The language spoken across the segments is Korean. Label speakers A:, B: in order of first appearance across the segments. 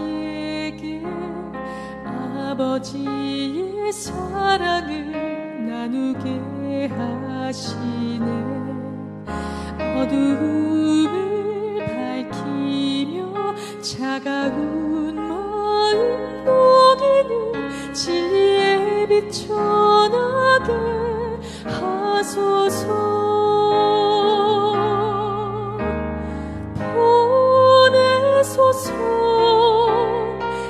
A: 자에게 아버지의 사랑을 나누게 하시네. 어두움을 밝히며 차가운 마음 녹이는 진리의 빛 전하게 하소서. 보내소서.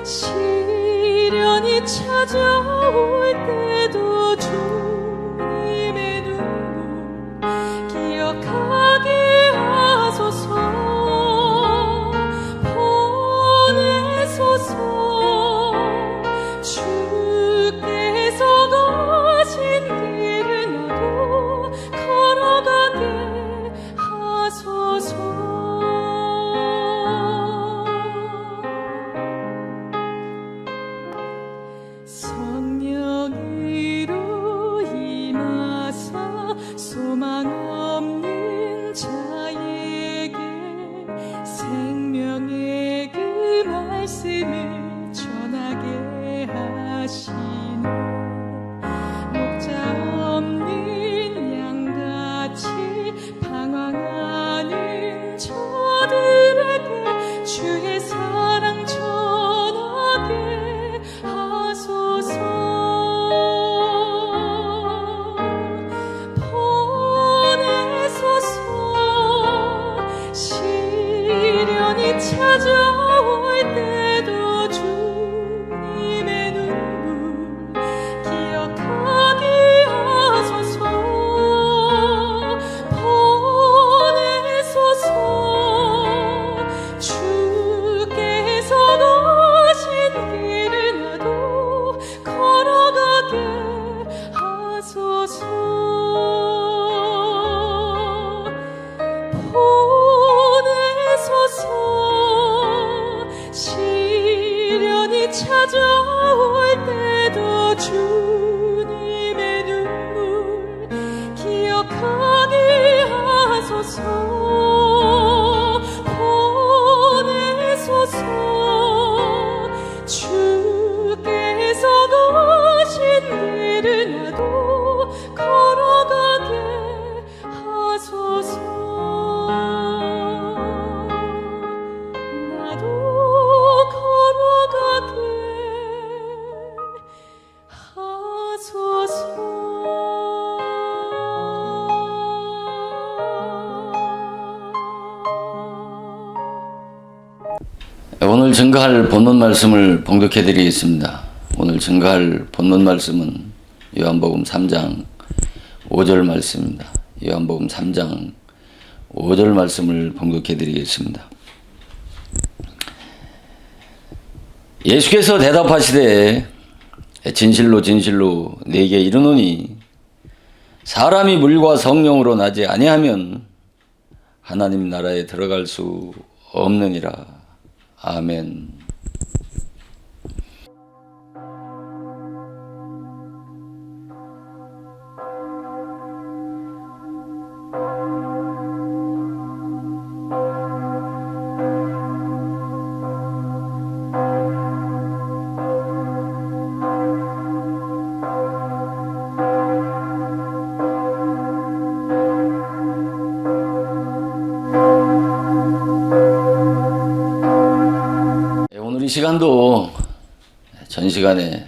A: 시련이 찾아올 때도 주님의 눈물 기억하게 하소서. 보내소서. 주께서 가신 길을 나도 걸어가게 하소서. 성령으로 임하사 소망 없는 자에게 생명의 그 말씀을 전하게 하시네. 목자 없는 양같이 방황하는 저들에게 주의 사랑 전하게 하소서. 보내소서. 시련이 찾아올 때도 주님의 눈물 기억하게 하소서. 보내소서. 주께서 가신 길을 나도 걸어가게 하소서. 보내소서. 시련이 찾아올 때도 주님의 눈물 기억하게 하소서. 보내소서. 주께서 가신 길을 나도 걸어가게 하소서. 나도 걸어가게 하소서.
B: 오늘 증거할 본문 말씀을 봉독해 드리겠습니다. 오늘 증거할 본문 말씀은 요한복음 3장 5절 말씀입니다. 요한복음 3장 5절 말씀을 봉독해 드리겠습니다. 예수께서 대답하시되 진실로 진실로 네게 이르노니 사람이 물과 성령으로 나지 아니하면 하나님 나라에 들어갈 수 없느니라. 아멘. 오늘 이 시간도 전 시간에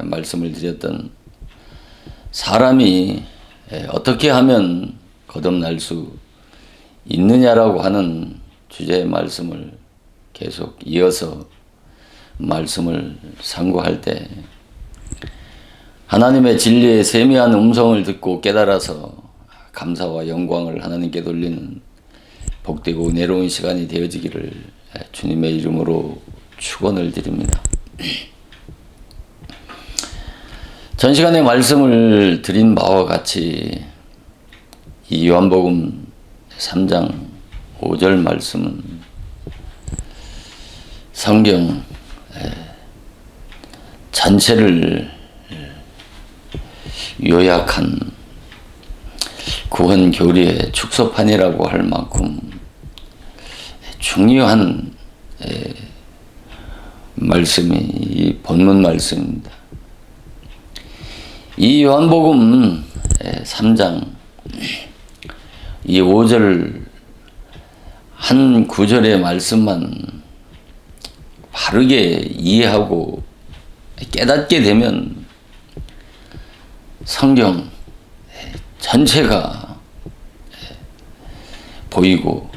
B: 말씀을 드렸던 사람이 어떻게 하면 거듭날 수 있느냐라고 하는 주제의 말씀을 계속 이어서 말씀을 상고할 때 하나님의 진리의 세미한 음성을 듣고 깨달아서 감사와 영광을 하나님께 돌리는 복되고 은혜로운 시간이 되어지기를 주님의 이름으로 축원을 드립니다. 전 시간에 말씀을 드린 바와 같이 이 요한복음 3장 5절 말씀은 성경 전체를 요약한 구원 교리의 축소판이라고 할 만큼 중요한 말씀이 이 본문 말씀입니다. 이 요한복음 3장 이 5절 한 구절의 말씀만 바르게 이해하고 깨닫게 되면 성경 전체가 보이고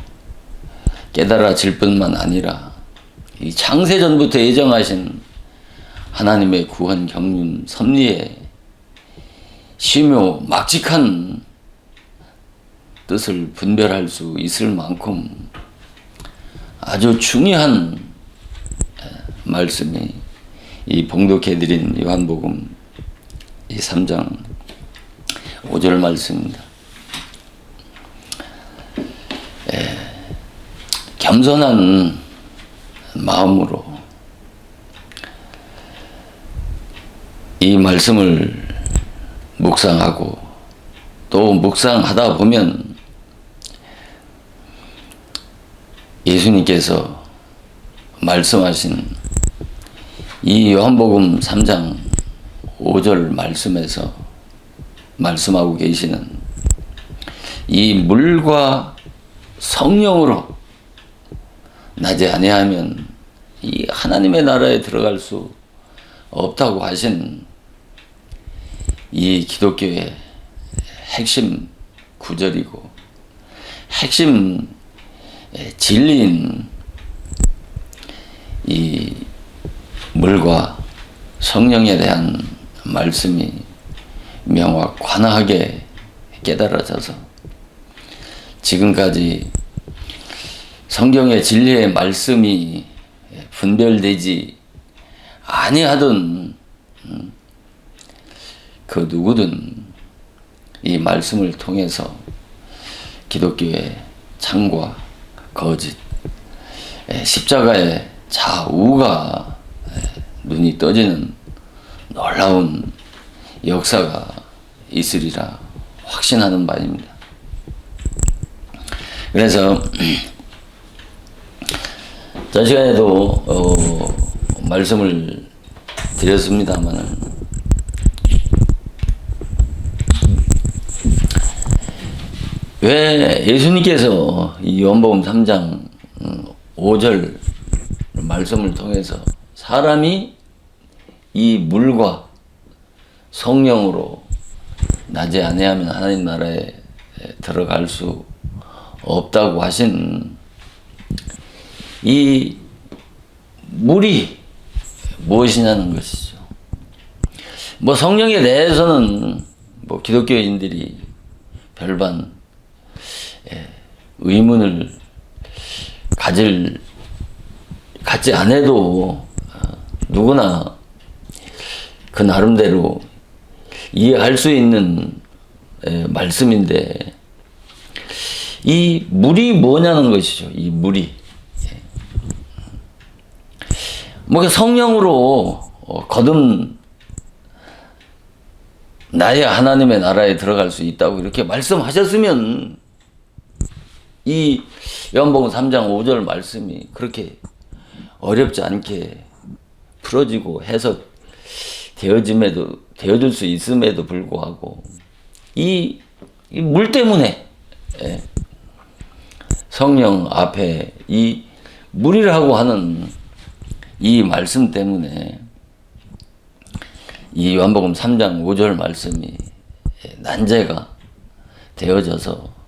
B: 깨달아질 뿐만 아니라 이 창세전부터 예정하신 하나님의 구원 경륜 섭리에 심요 막직한 뜻을 분별할 수 있을 만큼 아주 중요한 말씀이 이 봉독해드린 요한복음 이 3장 5절 말씀입니다. 겸손한 마음으로 이 말씀을 묵상하고 또 묵상하다 보면 예수님께서 말씀하신 이 요한복음 3장 5절 말씀에서 말씀하고 계시는 이 물과 성령으로 나지 아니하면 이 하나님의 나라에 들어갈 수 없다고 하신 이 기독교의 핵심 구절이고 핵심 진리인 이 물과 성령에 대한 말씀이 명확하게 깨달아져서 지금까지 성경의 진리의 말씀이 분별되지 아니하던 그 누구든 이 말씀을 통해서 기독교의 참과 거짓, 십자가의 좌우가 눈이 떠지는 놀라운 역사가 있으리라 확신하는 바입니다. 그래서 전 시간에도 말씀을 드렸습니다만 왜 예수님께서 이 요한복음 3장 5절 말씀을 통해서 사람이 이 물과 성령으로 나지 아니하면 하나님 나라에 들어갈 수 없다고 하신 이 물이 무엇이냐는 것이죠. 뭐 성령에 대해서는 뭐 기독교인들이 별반 의문을 갖지 않아도 누구나 그 나름대로 이해할 수 있는 말씀인데 이 물이 뭐냐는 것이죠. 이 물이 뭐 성령으로 거듭나야 하나님의 나라에 들어갈 수 있다고 이렇게 말씀하셨으면 이 요한복음 3장 5절 말씀이 그렇게 어렵지 않게 풀어지고 되어질 수 있음에도 불구하고 이 물 때문에 성령 앞에 이 물이라고 하는 이 말씀 때문에 이 요한복음 3장 5절 말씀이 난제가 되어져서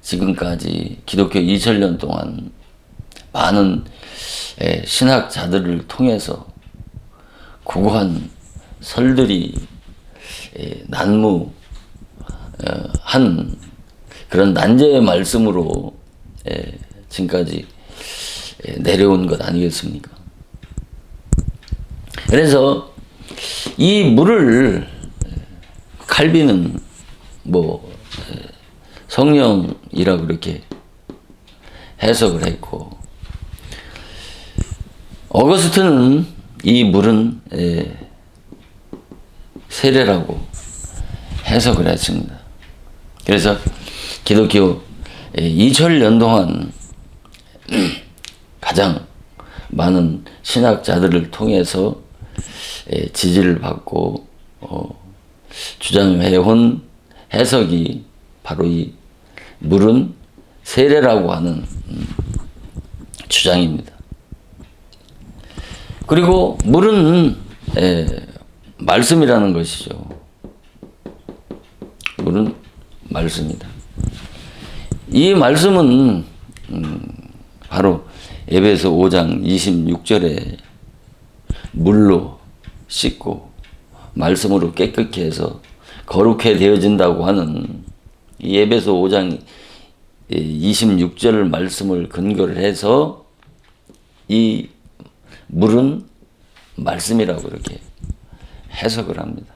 B: 지금까지 기독교 2000년 동안 많은 신학자들을 통해서 고고한 설들이 난무한 그런 난제의 말씀으로 지금까지 내려온 것 아니겠습니까? 그래서 이 물을 칼빈은 뭐 성령이라 그렇게 해석을 했고 어거스트는 이 물은 세례라고 해석을 했습니다. 그래서 기독교 2000년 동안 가장 많은 신학자들을 통해서 지지를 받고 주장해온 해석이 바로 이 물은 세례라고 하는 주장입니다. 그리고 물은 말씀이라는 것이죠. 물은 말씀이다. 이 말씀은 바로 에베소 5장 26절에 물로 씻고 말씀으로 깨끗게 해서 거룩해 되어진다고 하는 이 에베소 5장 26절 말씀을 근거를 해서 이 물은 말씀이라고 이렇게 해석을 합니다.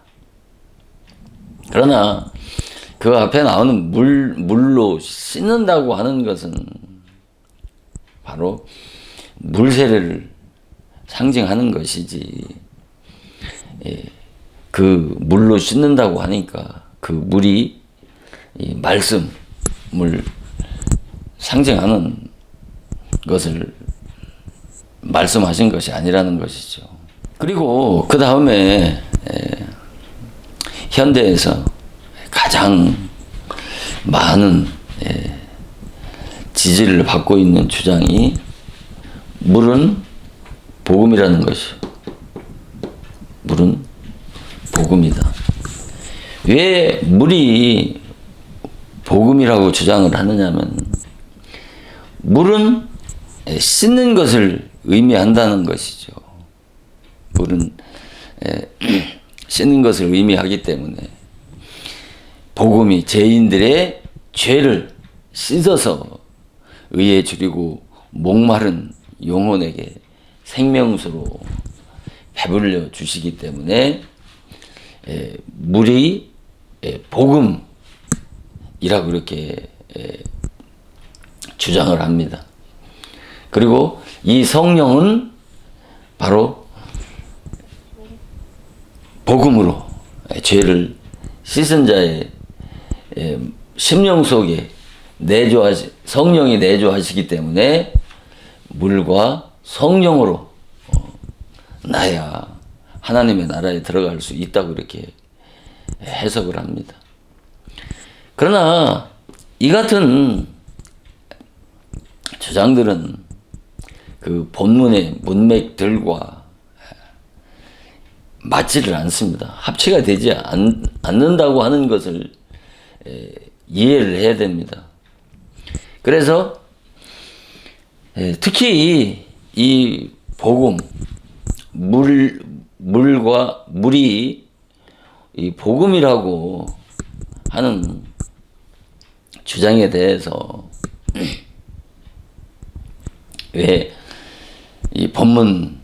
B: 그러나 그 앞에 나오는 물로 씻는다고 하는 것은 바로 물세례를 상징하는 것이지, 그 물로 씻는다고 하니까 그 물이 이 말씀을 상징하는 것을 말씀하신 것이 아니라는 것이죠. 그리고 그 다음에 현대에서 가장 많은 지지를 받고 있는 주장이 물은 복음이라는 것이요. 물은 복음이다. 왜 물이 복음이라고 주장을 하느냐면 물은 씻는 것을 의미한다는 것이죠. 물은 씻는 것을 의미하기 때문에 복음이 죄인들의 죄를 씻어서 의에 주리고 목마른 영혼에게 생명수로 배불려 주시기 때문에 물이 복음이라고 이렇게 주장을 합니다. 그리고 이 성령은 바로 복음으로 죄를 씻은 자의 심령 속에 성령이 내주하시기 때문에 물과 성령으로 나야 하나님의 나라에 들어갈 수 있다고 이렇게 해석을 합니다. 그러나 이 같은 주장들은 그 본문의 문맥들과 맞지를 않습니다. 합치가 되지 않는다고 하는 것을 이해를 해야 됩니다. 그래서 특히 이 복음, 물과 물이 이 복음이라고 하는 주장에 대해서 왜 이 본문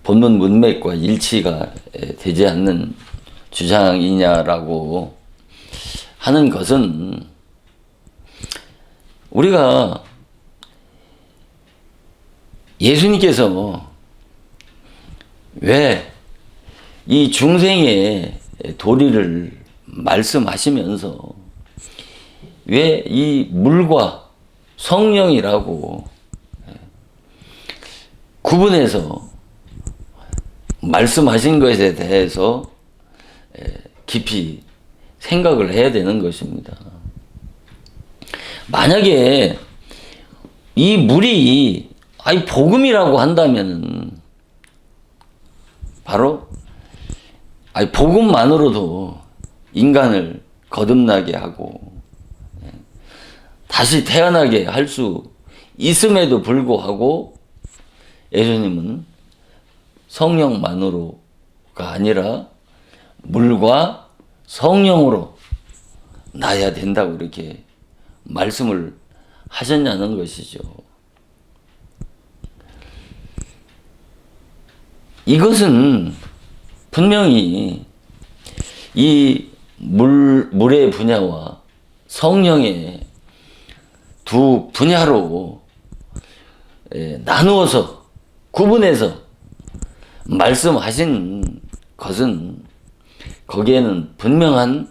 B: 문맥과 일치가 되지 않는 주장이냐라고 하는 것은 우리가 예수님께서 왜 이 중생의 도리를 말씀하시면서 왜 이 물과 성령이라고 구분해서 말씀하신 것에 대해서 깊이 생각을 해야 되는 것입니다. 만약에 이 물이 복음이라고 한다면 바로 복음만으로도 인간을 거듭나게 하고 다시 태어나게 할 수 있음에도 불구하고 예수님은 성령만으로가 아니라 물과 성령으로 나야 된다고 이렇게 말씀을 하셨냐는 것이죠. 이것은 분명히 이 물의 분야와 성령의 두 분야로 나누어서 구분해서 말씀하신 것은 거기에는 분명한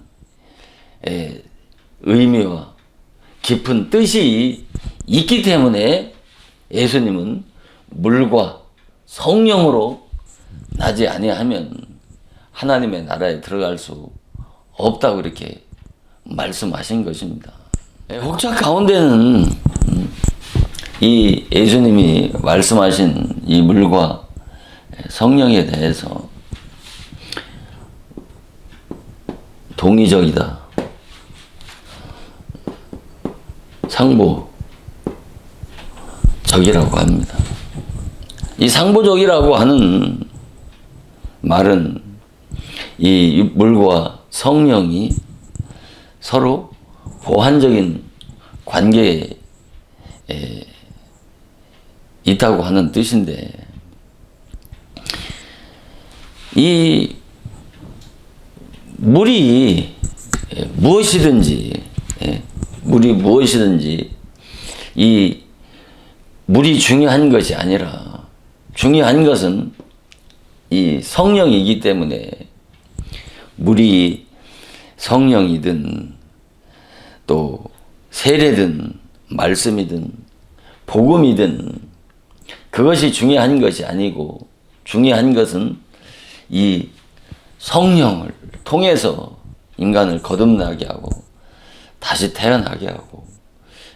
B: 의미와 깊은 뜻이 있기 때문에 예수님은 물과 성령으로 나지 아니하면 하나님의 나라에 들어갈 수 없다고 이렇게 말씀하신 것입니다. 혹자 가운데는 이 예수님이 말씀하신 이 물과 성령에 대해서 동의적이다, 상보적이라고 합니다. 이 상보적이라고 하는 말은 이 물과 성령이 서로 보완적인 관계에 있다고 하는 뜻인데, 이 물이 무엇이든지 이 물이 중요한 것이 아니라 중요한 것은 이 성령이기 때문에 물이 성령이든 또 세례든 말씀이든 복음이든 그것이 중요한 것이 아니고 중요한 것은 이 성령을 통해서 인간을 거듭나게 하고 다시 태어나게 하고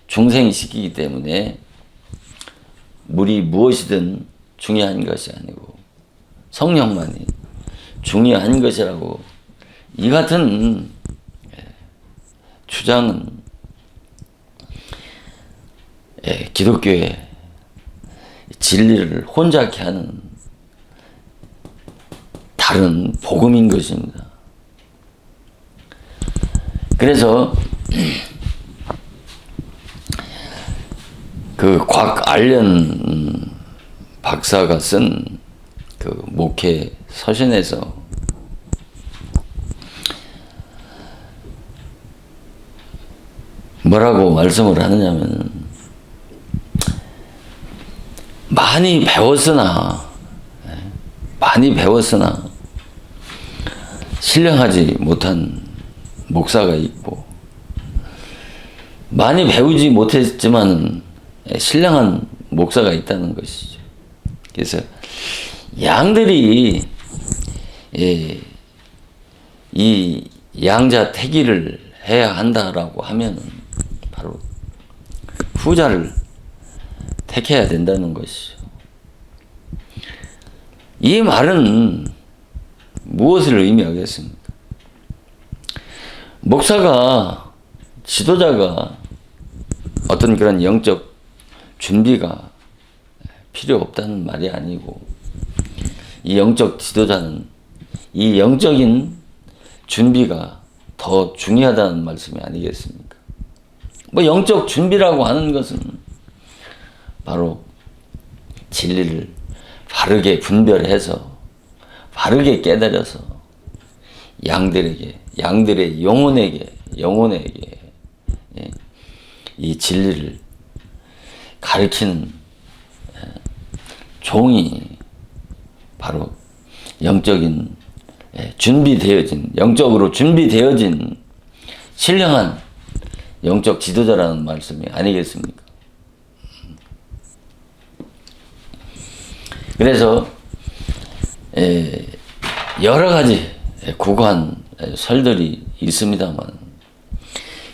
B: 중생시키기 때문에 물이 무엇이든 중요한 것이 아니고 성령만이 중요한 것이라고, 이 같은 주장은 기독교의 진리를 혼잡케 하는 다른 복음인 것입니다. 그래서 그 곽알련 박사가 쓴 그 목회 서신에서 뭐라고 말씀을 하느냐면, 많이 배웠으나 신령하지 못한 목사가 있고, 많이 배우지 못했지만은 신령한 목사가 있다는 것이죠. 그래서 양들이 이 양자 태기를 해야 한다라고 하면은 바로 후자를 택해야 된다는 것이죠. 이 말은 무엇을 의미하겠습니까? 목사가, 지도자가 어떤 그런 영적 준비가 필요 없다는 말이 아니고, 이 영적 지도자는 이 영적인 준비가 더 중요하다는 말씀이 아니겠습니까? 뭐 영적 준비라고 하는 것은 바로 진리를 바르게 분별해서 바르게 깨달아서 양들의 영혼에게 이 진리를 가르치는 종이 바로 영적으로 준비되어진 신령한 영적 지도자라는 말씀이 아니겠습니까? 그래서 여러 가지 구구한 설들이 있습니다만,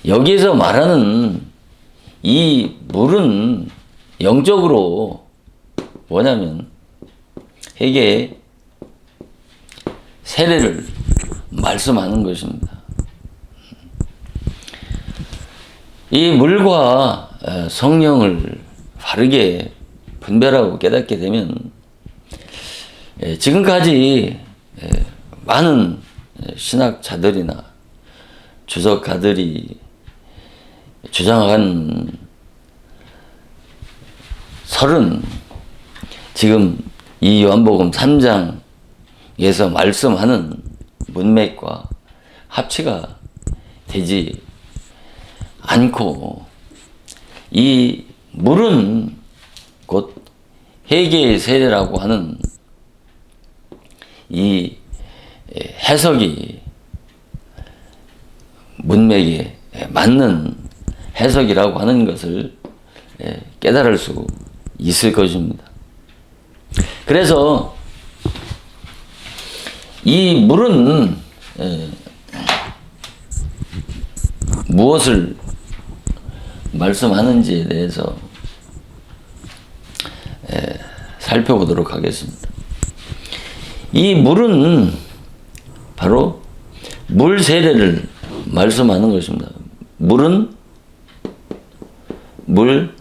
B: 여기에서 말하는 이 물은 영적으로 뭐냐면 회개의 세례를 말씀하는 것입니다. 이 물과 성령을 바르게 분별하고 깨닫게 되면 지금까지 많은 신학자들이나 주석가들이 주장한 설은 지금 이 요한복음 3장에서 말씀하는 문맥과 합치가 되지 않고, 이 물은 곧 회개의 세례라고 하는 이 해석이 문맥에 맞는 해석이라고 하는 것을 깨달을 수 있을 것입니다. 그래서 이 물은 무엇을 말씀하는지에 대해서 살펴보도록 하겠습니다. 이 물은 바로 물 세례를 말씀하는 것입니다. 물은 물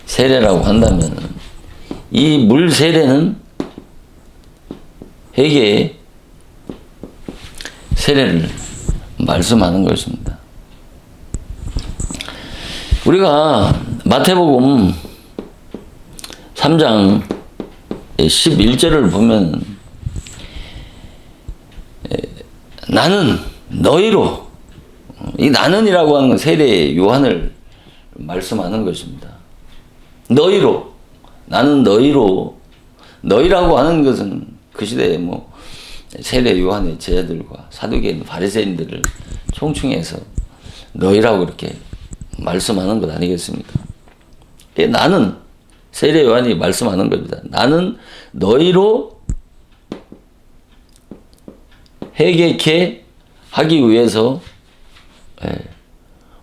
B: 세례라고 한다면 이 물 세례는 회개의 세례를 말씀하는 것입니다. 우리가 마태복음 3장 11절을 보면 나는 너희로, 이 나는이라고 하는 건 세례 요한을 말씀하는 것입니다. 너희로, 나는 너희로, 너희라고 하는 것은 그 시대에 뭐 세례 요한의 제자들과 사두개인 바리새인들을 총칭해서 너희라고 이렇게 말씀하는 것 아니겠습니까? 나는 세례 요한이 말씀하는 겁니다. 나는 너희로 회개케 하기 위해서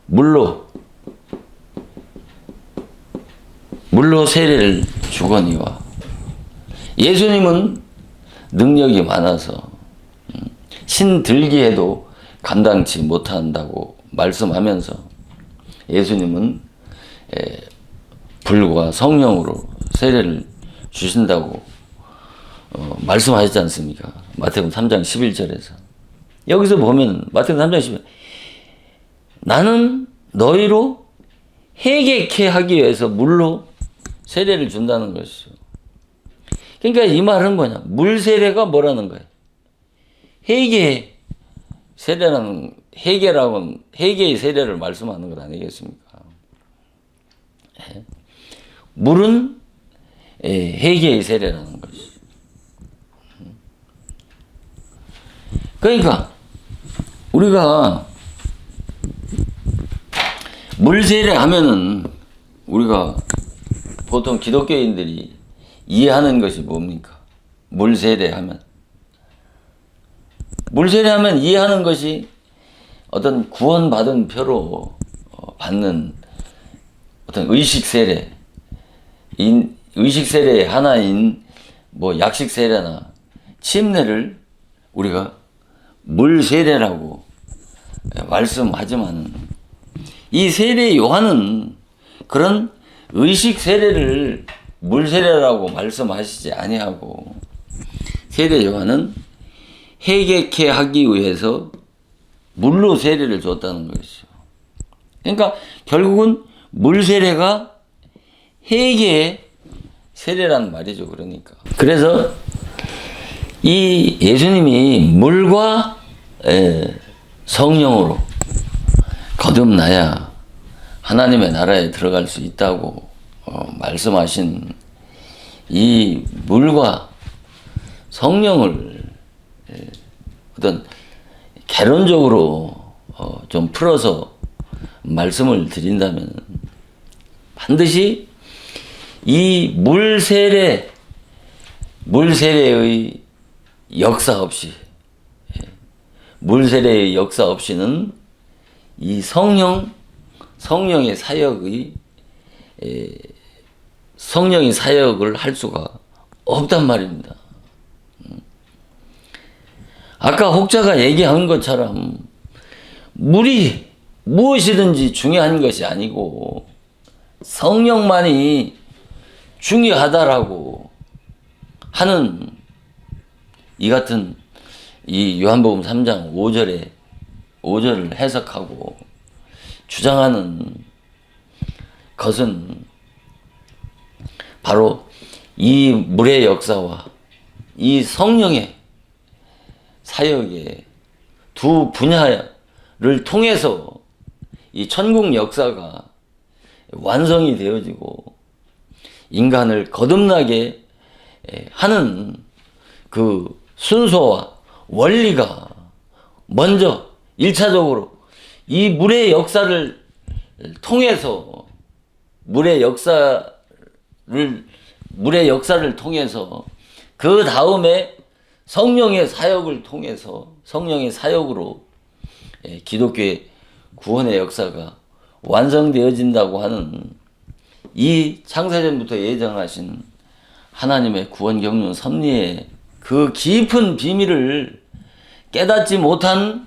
B: 물로 세례를 주거니와. 예수님은 능력이 많아서 신들기에도 감당치 못한다고 말씀하면서 예수님은 불과 성령으로 세례를 주신다고 말씀하셨지 않습니까? 마태복음 3장 11절에서. 여기서 보면 마태복음 3장 11절 나는 너희로 회개케 하기 위해서 물로 세례를 준다는 것이죠. 그러니까 이 말은 뭐냐? 물 세례가 뭐라는 거예요? 회개 세례라는, 회개의 세례를 말씀하는 것 아니겠습니까? 물은 회개의 세례라는 것이. 그러니까 우리가 물 세례 하면은 우리가 보통 기독교인들이 이해하는 것이 뭡니까? 물 세례 하면 이해하는 것이 어떤 구원받은 표로 받는 어떤 의식 세례, 의식 세례의 하나인 뭐 약식 세례나 침례를 우리가 물 세례라고 말씀하지만 이 세례 요한은 그런 의식 세례를 물 세례라고 말씀하시지 아니하고 세례 요한은 회개케 하기 위해서 물로 세례를 줬다는 것이죠. 그러니까 결국은 물 세례가 회개의 세례라는 말이죠. 그러니까. 그래서 이 예수님이 물과 성령으로 거듭나야 하나님의 나라에 들어갈 수 있다고 말씀하신 이 물과 성령을 어떤 개론적으로 좀 풀어서 말씀을 드린다면 반드시 이 물 세례의 역사 없이, 물 세례의 역사 없이는 이 성령의 사역을 할 수가 없단 말입니다. 아까 혹자가 얘기한 것처럼 물이 무엇이든지 중요한 것이 아니고 성령만이 중요하다라고 하는 이 같은 이 요한복음 3장 5절을 해석하고 주장하는 것은 바로 이 물의 역사와 이 성령의 사역의 두 분야를 통해서 이 천국 역사가 완성이 되어지고 인간을 거듭나게 하는 그 순서와 원리가 먼저 1차적으로 이 물의 역사를 통해서 물의 역사를 물의 역사를 통해서 그 다음에 성령의 사역을 통해서 성령의 사역으로 기독교의 구원의 역사가 완성되어진다고 하는 이 창세전부터 예정하신 하나님의 구원 경륜 섭리의 그 깊은 비밀을 깨닫지 못한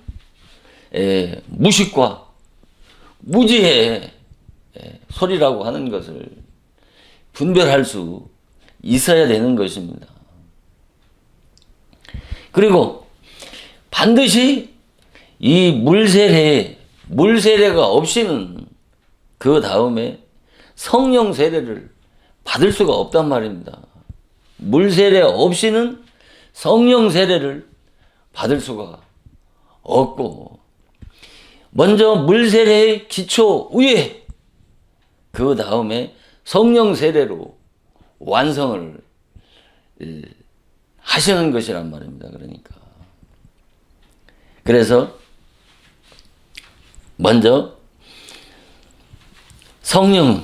B: 무식과 무지의 소리라고 하는 것을 분별할 수 있어야 되는 것입니다. 그리고 반드시 이 물세례가 없이는 그 다음에 성령 세례를 받을 수가 없단 말입니다. 물세례 없이는 성령 세례를 받을 수가 없고, 먼저 물세례의 기초 위에 그 다음에 성령 세례로 완성을 하시는 것이란 말입니다. 그러니까 그래서 먼저 성령은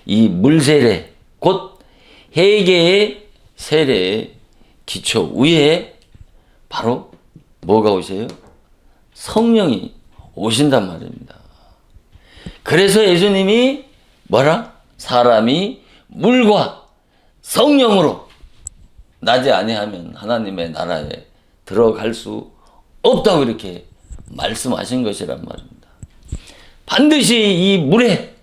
B: 이 물세례 곧 회개의 세례의 기초 위에 바로 뭐가 오세요? 성령이 오신단 말입니다. 그래서 예수님이 뭐라? 사람이 물과 성령으로 나지 아니하면 하나님의 나라에 들어갈 수 없다고 이렇게 말씀하신 것이란 말입니다. 반드시 이 물의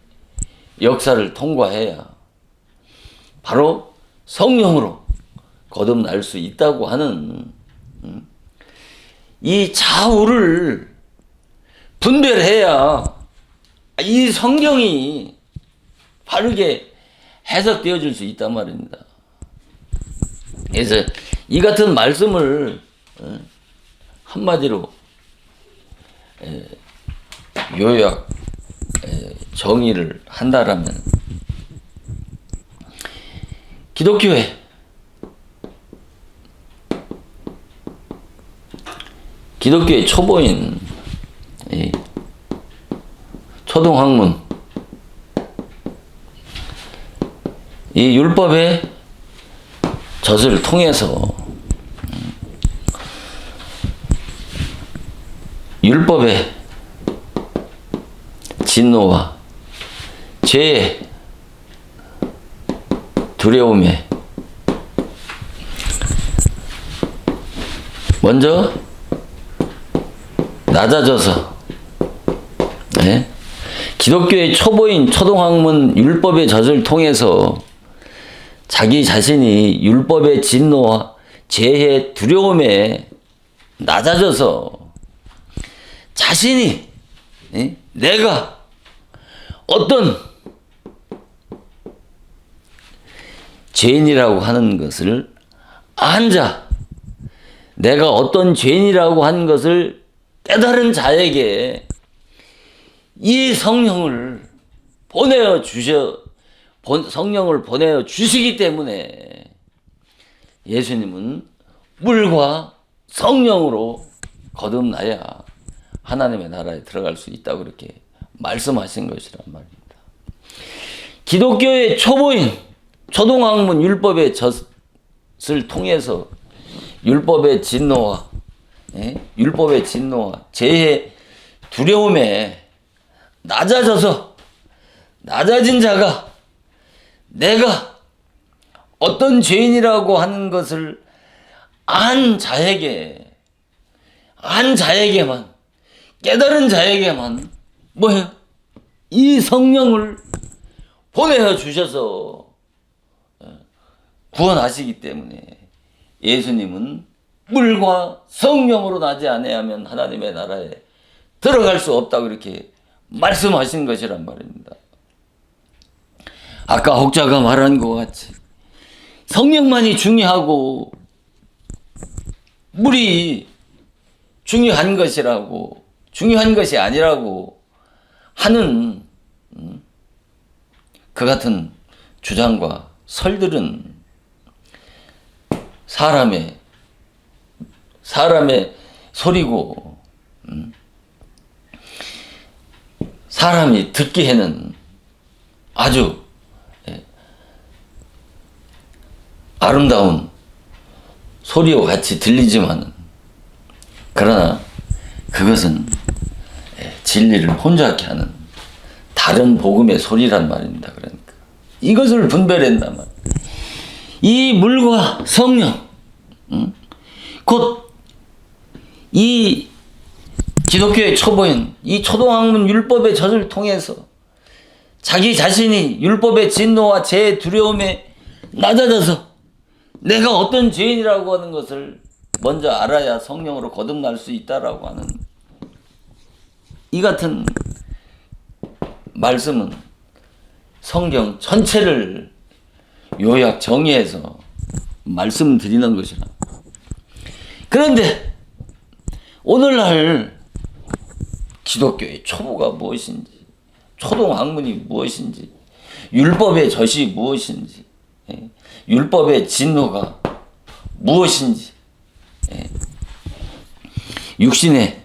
B: 역사를 통과해야 바로 성령으로 거듭날 수 있다고 하는 이 좌우를 분별해야 이 성경이 바르게 해석되어질 수 있단 말입니다. 그래서 이 같은 말씀을 한마디로 요약 정의를 한다라면 기독교의 초보인 초등학문 이 율법의 젖을 통해서 율법의 진노와 죄의 두려움에 먼저 낮아져서 기독교의 초보인 초등학문 율법의 젖을 통해서 자기 자신이 율법의 진노와 죄의 두려움에 낮아져서 자신이 내가 어떤 죄인이라고 하는 것을 안자 내가 어떤 죄인이라고 하는 것을 깨달은 자에게 이 성령을 보내어 주시기 때문에 예수님은 물과 성령으로 거듭나야 하나님의 나라에 들어갈 수 있다고 그렇게 말씀하신 것이란 말입니다. 기독교의 초보인 초등학문 율법의 젖을 통해서 율법의 진노와 죄의 두려움에 낮아진 자가 내가 어떤 죄인이라고 하는 것을 안 자에게만 깨달은 자에게만 뭐예요? 이 성령을 보내어 주셔서 구원하시기 때문에 예수님은 물과 성령으로 나지 아니하면 하나님의 나라에 들어갈 수 없다고 이렇게 말씀하신 것이란 말입니다. 아까 혹자가 말한 것 같이 성령만이 중요하고 물이 중요한 것이 아니라고 하는 그 같은 주장과 설들은 사람의 소리고 사람이 듣기에는 아주 아름다운 소리와 같이 들리지만 그러나 그것은 진리를 혼잡케 하는 다른 복음의 소리란 말입니다. 그러니까 이것을 분별한단 말이에요. 이 물과 성령, 곧 이 기독교의 초보인 이 초동학문 율법의 젖을 통해서 자기 자신이 율법의 진노와 죄의 두려움에 낮아져서 내가 어떤 죄인이라고 하는 것을 먼저 알아야 성령으로 거듭날 수 있다라고 하는 이 같은 말씀은 성경 전체를 요약 정의해서 말씀드리는 것이라. 그런데 오늘날 기독교의 초보가 무엇인지, 초동학문이 무엇인지, 율법의 젖이 무엇인지, 율법의 진노가 무엇인지, 육신의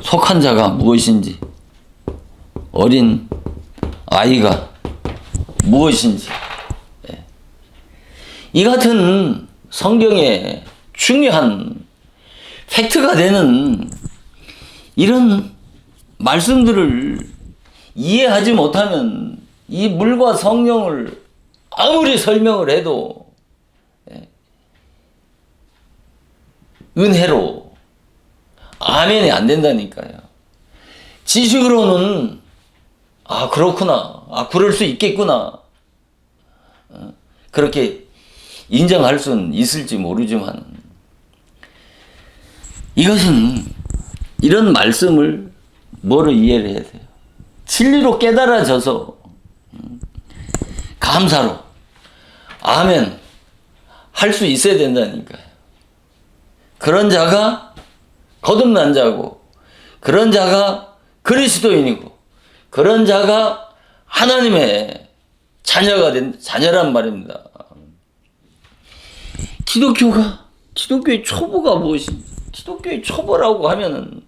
B: 속한 자가 무엇인지, 어린 아이가 무엇인지, 이 같은 성경의 중요한 팩트가 되는 이런 말씀들을 이해하지 못하면 이 물과 성령을 아무리 설명을 해도 은혜로 아멘이 안 된다니까요. 지식으로는 아 그렇구나, 아 그럴 수 있겠구나, 그렇게 인정할 수는 있을지 모르지만 이것은 이런 말씀을 뭐로 이해를 해야 돼요? 진리로 깨달아져서 감사로 아멘 할 수 있어야 된다니까요. 그런 자가 거듭난 자고, 그런 자가 그리스도인이고, 그런 자가 하나님의 자녀가 된 자녀란 말입니다. 기독교의 초보가 무엇인지, 기독교의 초보라고 하면은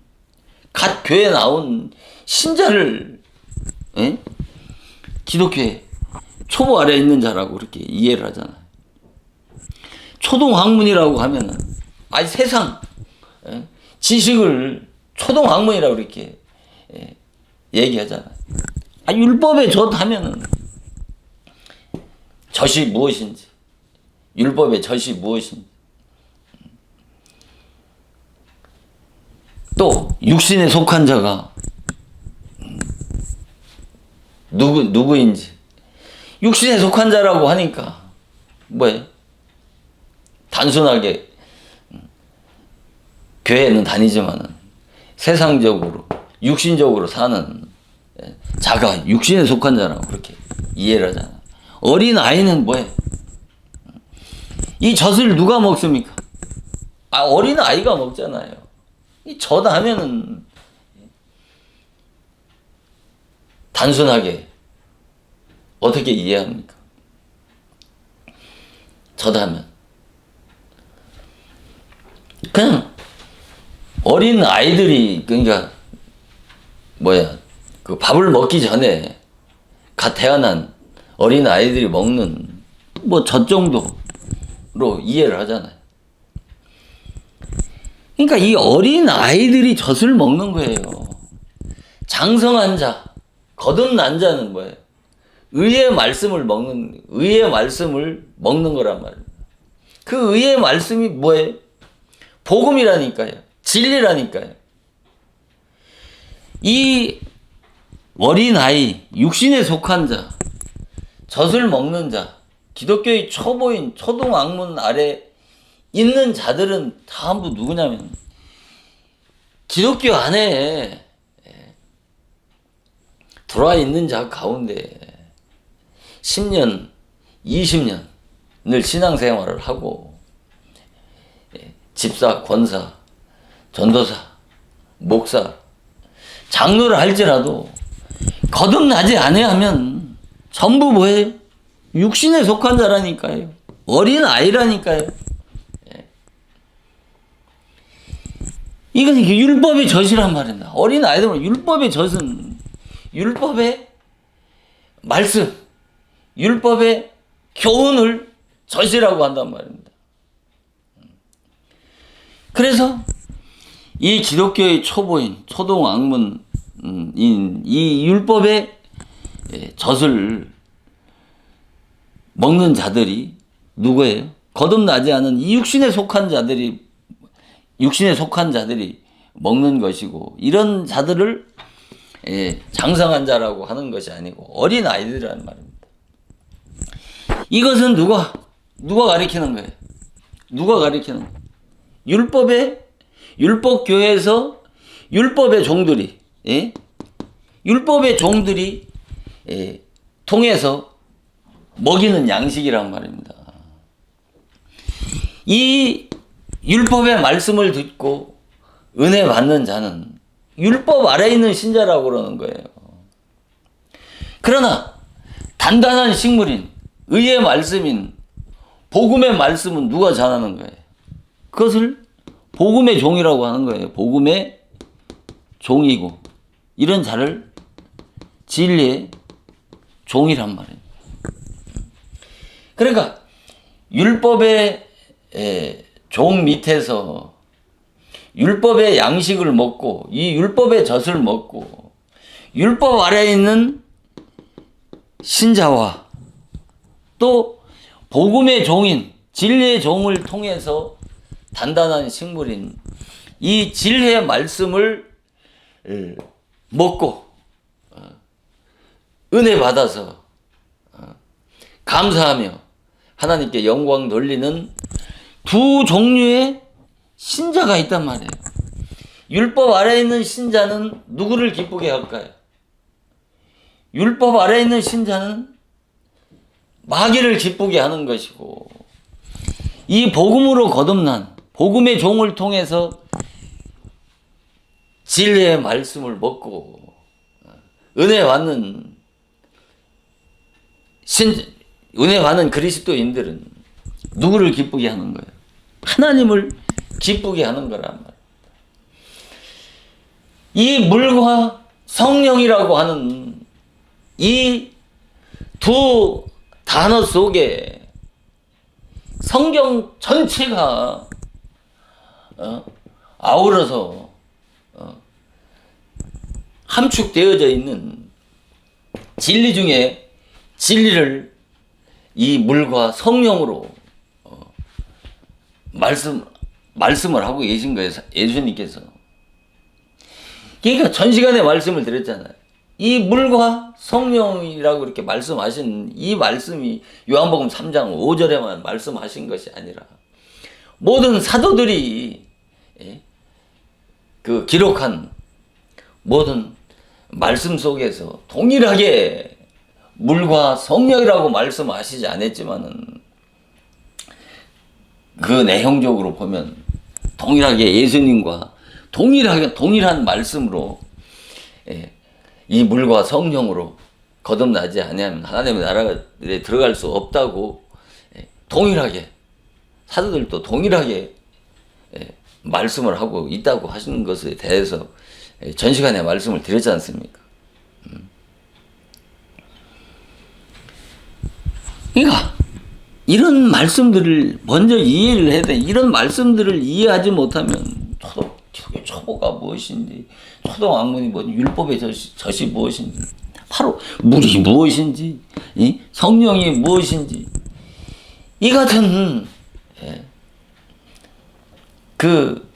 B: 갓 교회 나온 신자를 기독교의 초보 아래에 있는 자라고 그렇게 이해를 하잖아요. 초동학문이라고 하면은 아니 세상 지식을 초동학문이라고 그렇게 얘기하잖아요. 율법의 젖 하면은 젖이 무엇인지, 율법의 젖이 무엇인지, 또 육신에 속한 자가 누구인지, 육신에 속한 자라고 하니까 뭐예요? 단순하게 교회는 다니지만은 세상적으로 육신적으로 사는 자가 육신에 속한 자라고 그렇게 이해를 하잖아. 어린 아이는 뭐예요? 이 젖을 누가 먹습니까? 어린 아이가 먹잖아요. 이 젖 하면은 단순하게 어떻게 이해합니까? 젖 하면 그냥 어린 아이들이, 그러니까 그 밥을 먹기 전에 갓 태어난 어린 아이들이 먹는 젖 정도로 이해를 하잖아요. 그러니까 이 어린 아이들이 젖을 먹는 거예요. 장성한 자, 거듭난 자는 뭐예요? 의의 말씀을 먹는 거란 말이에요. 그 의의 말씀이 뭐예요? 복음이라니까요. 진리라니까요. 이 어린 아이, 육신에 속한 자, 젖을 먹는 자, 기독교의 초보인 초동학문 아래 있는 자들은 전부 누구냐면 기독교 안에 들어와 있는 자 가운데 10년, 20년을 신앙생활을 하고 집사, 권사, 전도사, 목사, 장로를 할지라도 거듭나지 아니하면 전부 뭐예요? 육신에 속한 자라니까요. 어린 아이라니까요. 이건 율법의 젖이란 말입니다. 어린 아이들은 율법의 젖은 율법의 말씀, 율법의 교훈을 젖이라고 한단 말입니다. 그래서 이 기독교의 초보인, 초동학문인 이 율법의 젖을 먹는 자들이 누구예요? 거듭나지 않은 이 육신에 속한 자들이 먹는 것이고, 이런 자들을 장성한 자라고 하는 것이 아니고 어린 아이들이란 말입니다. 이것은 누가 가리키는 거예요? 누가 가리키는 거예요? 율법교회에서 율법의 종들이, 율법의 종들이 통해서 먹이는 양식이란 말입니다. 이 율법의 말씀을 듣고 은혜 받는 자는 율법 아래에 있는 신자라고 그러는 거예요. 그러나 단단한 식물인 의의 말씀인 복음의 말씀은 누가 전하는 거예요? 그것을 복음의 종이라고 하는 거예요. 복음의 종이고, 이런 자를 진리의 종이란 말이에요. 그러니까 율법의 종 밑에서 율법의 양식을 먹고, 이 율법의 젖을 먹고, 율법 아래에 있는 신자와 또 복음의 종인 진리의 종을 통해서 단단한 식물인 이 진리의 말씀을 먹고 은혜 받아서 감사하며 하나님께 영광 돌리는 두 종류의 신자가 있단 말이에요. 율법 아래에 있는 신자는 누구를 기쁘게 할까요? 율법 아래에 있는 신자는 마귀를 기쁘게 하는 것이고, 이 복음으로 거듭난 복음의 종을 통해서 진리의 말씀을 먹고 은혜 받는 그리스도인들은 누구를 기쁘게 하는 거예요? 하나님을 기쁘게 하는 거란 말이에요. 이 물과 성령이라고 하는 이 두 단어 속에 성경 전체가 아우러서 함축되어져 있는 진리 중에 진리를 이 물과 성령으로 말씀을 하고 계신 거예요. 예수님께서. 그러니까 전 시간에 말씀을 드렸잖아요. 이 물과 성령이라고 이렇게 말씀하신 이 말씀이 요한복음 3장 5절에만 말씀하신 것이 아니라 모든 사도들이 그 기록한 모든 말씀 속에서 동일하게 물과 성령이라고 말씀하시지 않았지만은 그 내용적으로 보면 동일하게 예수님과 동일한 말씀으로 이 물과 성령으로 거듭나지 아니하면 하나님의 나라에 들어갈 수 없다고 동일하게 사도들도 동일하게 말씀을 하고 있다고 하시는 것에 대해서 전 시간에 말씀을 드렸지 않습니까? 그러니까 이런 말씀들을 먼저 이해를 해야 돼. 이런 말씀들을 이해하지 못하면 초보가 무엇인지, 초동학문이 뭐지, 율법의 젖이 무엇인지, 바로 물이 무엇인지, 성령이 무엇인지, 이 같은 그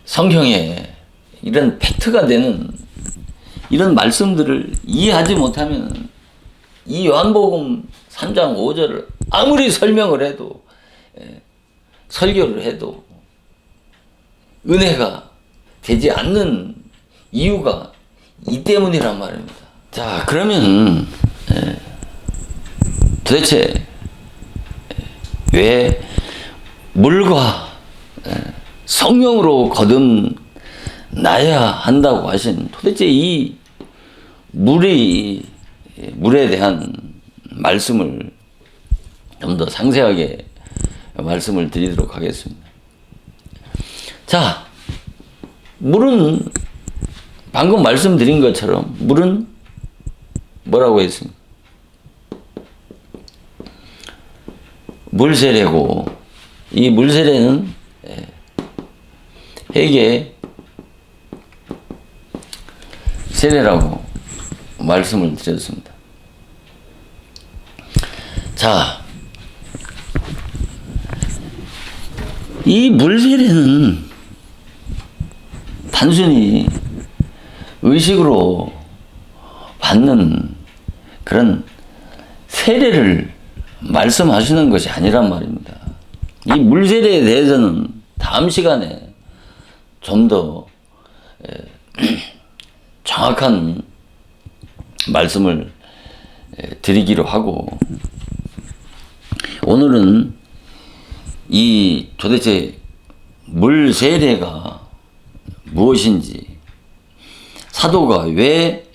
B: 성경에 이런 팩트가 되는 이런 말씀들을 이해하지 못하면 이 요한복음 3장 5절을 아무리 설명을 해도 설교를 해도 은혜가 되지 않는 이유가 이 때문이란 말입니다. 자, 그러면 도대체 왜 물과 성령으로 거듭나야 한다고 하신 도대체 이 물에 대한 말씀을 좀 더 상세하게 말씀을 드리도록 하겠습니다. 자, 물은 방금 말씀드린 것처럼 물은 뭐라고 했습니까? 물세례고, 이 물세례는 회개 세례라고 말씀을 드렸습니다. 자, 이 물세례는 단순히 의식으로 받는 그런 세례를 말씀하시는 것이 아니란 말입니다. 이 물세례에 대해서는 다음 시간에 좀 더 정확한 말씀을 드리기로 하고, 오늘은 이 도대체 물세례가 무엇인지, 사도가 왜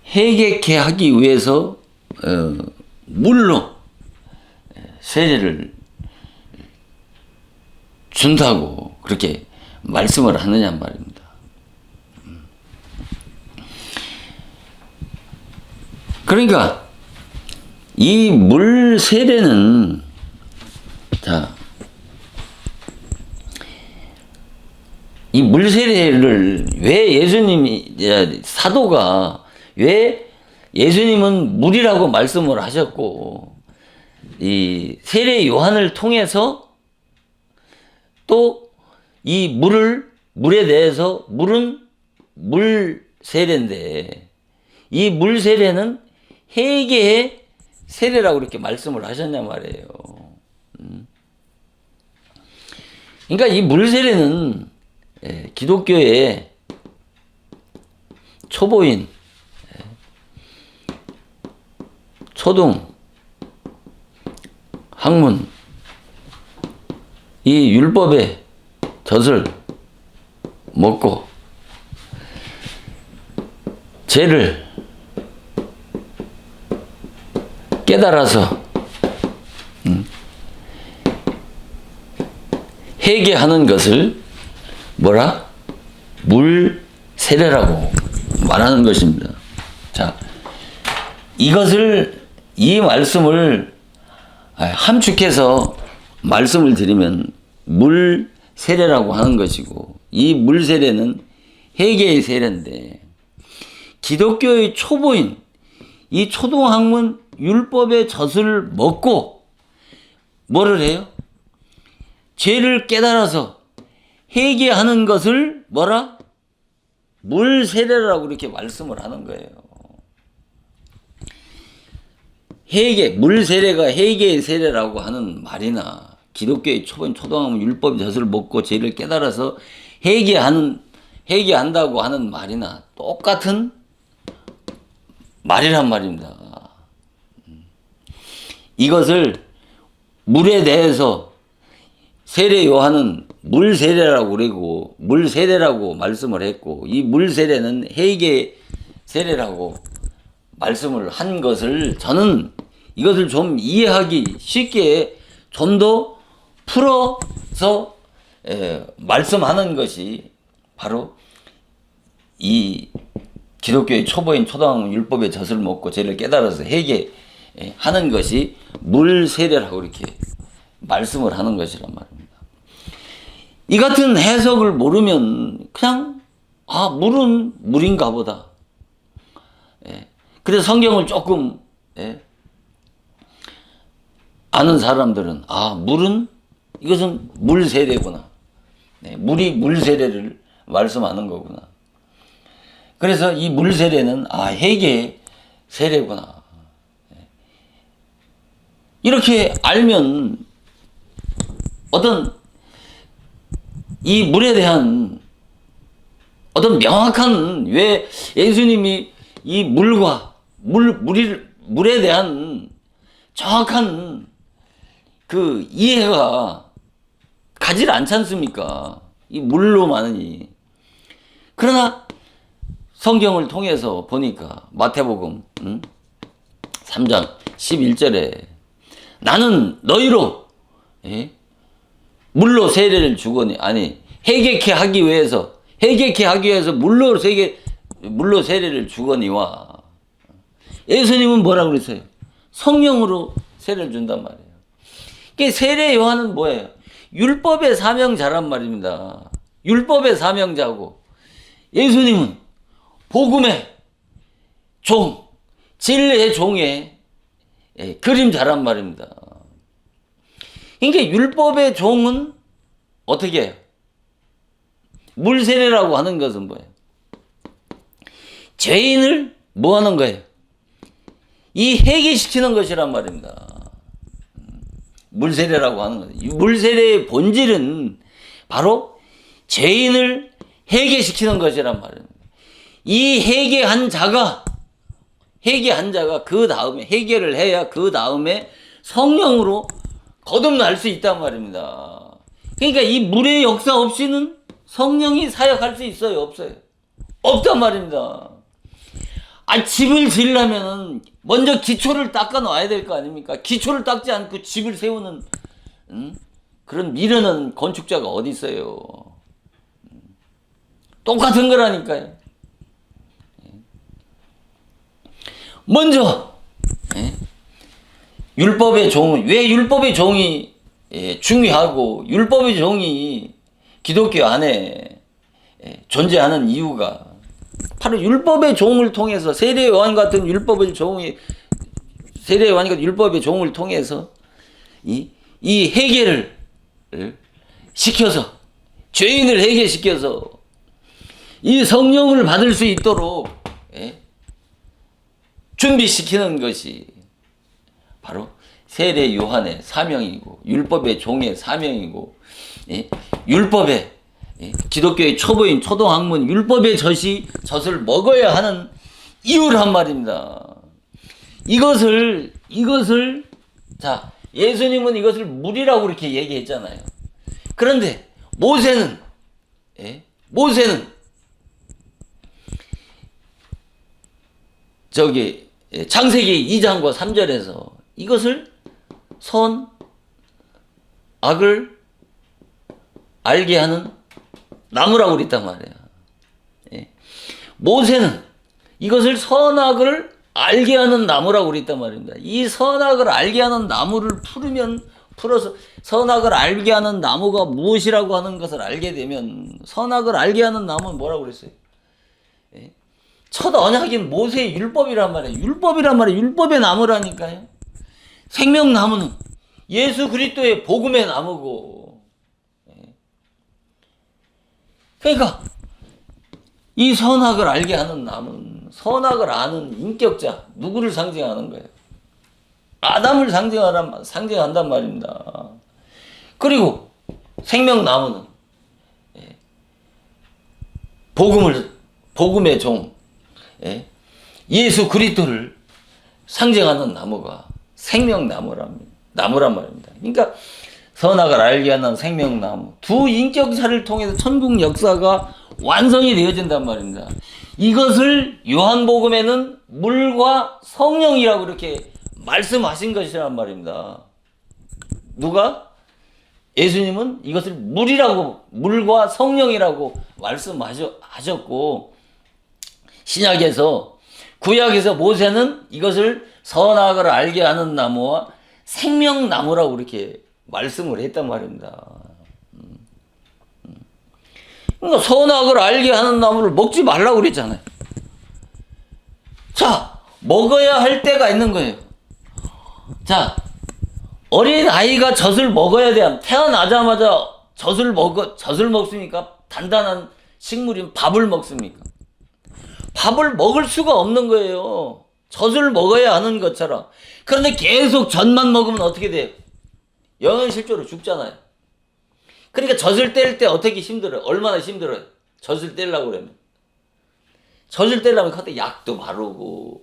B: 회개케 하기 위해서 물로 세례를 준다고 그렇게 말씀을 하느냐 말입니다. 그러니까 이 물 세례는, 자, 이 물 세례를 왜 예수님이, 사도가 왜 예수님은 물이라고 말씀을 하셨고, 이 세례 요한을 통해서 또 이 물에 대해서 물은 물 세례인데, 이 물 세례는 회개의 세례라고 이렇게 말씀을 하셨냐 말이에요. 그러니까 이 물 세례는 기독교의 초보인, 초등, 학문, 이 율법의 젖을 먹고 죄를 깨달아서 회개하는 것을 뭐라? 물 세례라고 말하는 것입니다. 자, 이 말씀을 함축해서 말씀을 드리면 물 세례라고 하는 것이고, 이 물 세례는 회개의 세례인데, 기독교의 초보인 이 초등학문 율법의 젖을 먹고 뭐를 해요? 죄를 깨달아서 회개하는 것을 뭐라? 물 세례라고 이렇게 말씀을 하는 거예요. 물 세례가 회개의 세례라고 하는 말이나, 기독교의 초보인 초등학문 율법의 젖을 먹고 죄를 깨달아서 회개한다고 하는 말이나 똑같은 말이란 말입니다. 이것을 물에 대해서 세례 요한은 물 세례라고 그러고 물 세례라고 말씀을 했고, 이 물 세례는 회개 세례라고 말씀을 한 것을, 저는 이것을 좀 이해하기 쉽게 좀 더 풀어서 말씀하는 것이 바로 이 기독교의 초보인 초등학문 율법의 젖을 먹고 죄를 깨달아서 회개하는 것이 물 세례라고 이렇게 말씀을 하는 것이란 말입니다. 이 같은 해석을 모르면 그냥 물은 물인가 보다. 그래서 성경을 조금 아는 사람들은 물은 이것은 물 세례구나. 물이 물 세례를 말씀하는 거구나. 그래서 이 물 세례는 회개 세례구나. 이렇게 알면 어떤 이 물에 대한 어떤 명확한, 왜 예수님이 이 물에 대한 정확한 그 이해가 가지 않지 않습니까? 이 물로만이. 그러나 성경을 통해서 보니까 마태복음 3장 11절에 나는 너희로 물로 세례를 주거니, 해객해 하기 위해서 물로 세례를 주거니와. 예수님은 뭐라고 그랬어요? 성령으로 세례를 준단 말이에요. 그 세례 요한은 뭐예요? 율법의 사명자란 말입니다. 율법의 사명자고, 예수님은 복음의 종, 진리의 종의 그림자란 말입니다. 그러니까 율법의 종은 어떻게 해요? 물세례라고 하는 것은 뭐예요? 죄인을 뭐 하는 거예요? 이 회개시키는 것이란 말입니다. 물세례라고 하는 거예요. 물세례의 본질은 바로 죄인을 회개시키는 것이란 말입니다. 이 회개한 자가 그 다음에 회개를 해야 그 다음에 성령으로 거듭날 수 있단 말입니다. 그러니까 이 물의 역사 없이는 성령이 사역할 수 있어요? 없어요? 없단 말입니다. 집을 지으려면 먼저 기초를 닦아 놔야 될 거 아닙니까? 기초를 닦지 않고 집을 세우는 그런 미련한 건축자가 어디 있어요? 똑같은 거라니까요. 먼저 율법의 종은, 왜 율법의 종이 중요하고 율법의 종이 기독교 안에 존재하는 이유가 바로 율법의 종을 통해서, 세례 요한 같은 율법의 종을 통해서 이 회개를 시켜서, 죄인을 회개시켜서 이 성령을 받을 수 있도록 준비시키는 것이 바로 세례 요한의 사명이고, 율법의 종의 사명이고, 율법의, 기독교의 초보인 초등학문 율법의 젖을 먹어야 하는 이유란 말입니다. 이것을 자, 예수님은 이것을 물이라고 그렇게 얘기했잖아요. 그런데 모세는 창세기 2장과 3절에서 이것을 선악을 알게 하는 나무라고 그랬단 말이에요. 모세는 이것을 선악을 알게 하는 나무라고 그랬단 말입니다. 이 선악을 알게 하는 나무를 풀어서 선악을 알게 하는 나무가 무엇이라고 하는 것을 알게 되면, 선악을 알게 하는 나무는 뭐라고 그랬어요? 첫 언약인 모세의 율법이란 말이에요. 율법의 나무라니까요. 생명나무는 예수 그리스도의 복음의 나무고. 그러니까 이 선악을 알게 하는 나무는 선악을 아는 인격자, 누구를 상징하는 거예요? 아담을 상징한단 말입니다. 그리고 생명나무는 복음의 종, 예수 그리스도를 상징하는 나무가 생명나무란 말입니다. 그러니까 선악을 알게 하는 생명나무, 두 인격자를 통해서 천국 역사가 완성이 되어진단 말입니다. 이것을 요한복음에는 물과 성령이라고 이렇게 말씀하신 것이란 말입니다. 누가? 예수님은 이것을 물과 성령이라고 말씀하셨고, 구약에서 모세는 이것을 선악을 알게 하는 나무와 생명나무라고 이렇게 말씀을 했단 말입니다. 그러니까 선악을 알게 하는 나무를 먹지 말라고 그랬잖아요. 자, 먹어야 할 때가 있는 거예요. 자, 어린 아이가 젖을 먹어야 돼. 태어나자마자 젖을 먹습니까? 단단한 식물인 밥을 먹습니까? 밥을 먹을 수가 없는 거예요. 젖을 먹어야 하는 것처럼. 그런데 계속 젖만 먹으면 어떻게 돼요? 영양실조로 죽잖아요. 그러니까 젖을 뗄 때 어떻게 힘들어요? 얼마나 힘들어요? 젖을 떼려고 그러면. 젖을 떼려면 그때 약도 바르고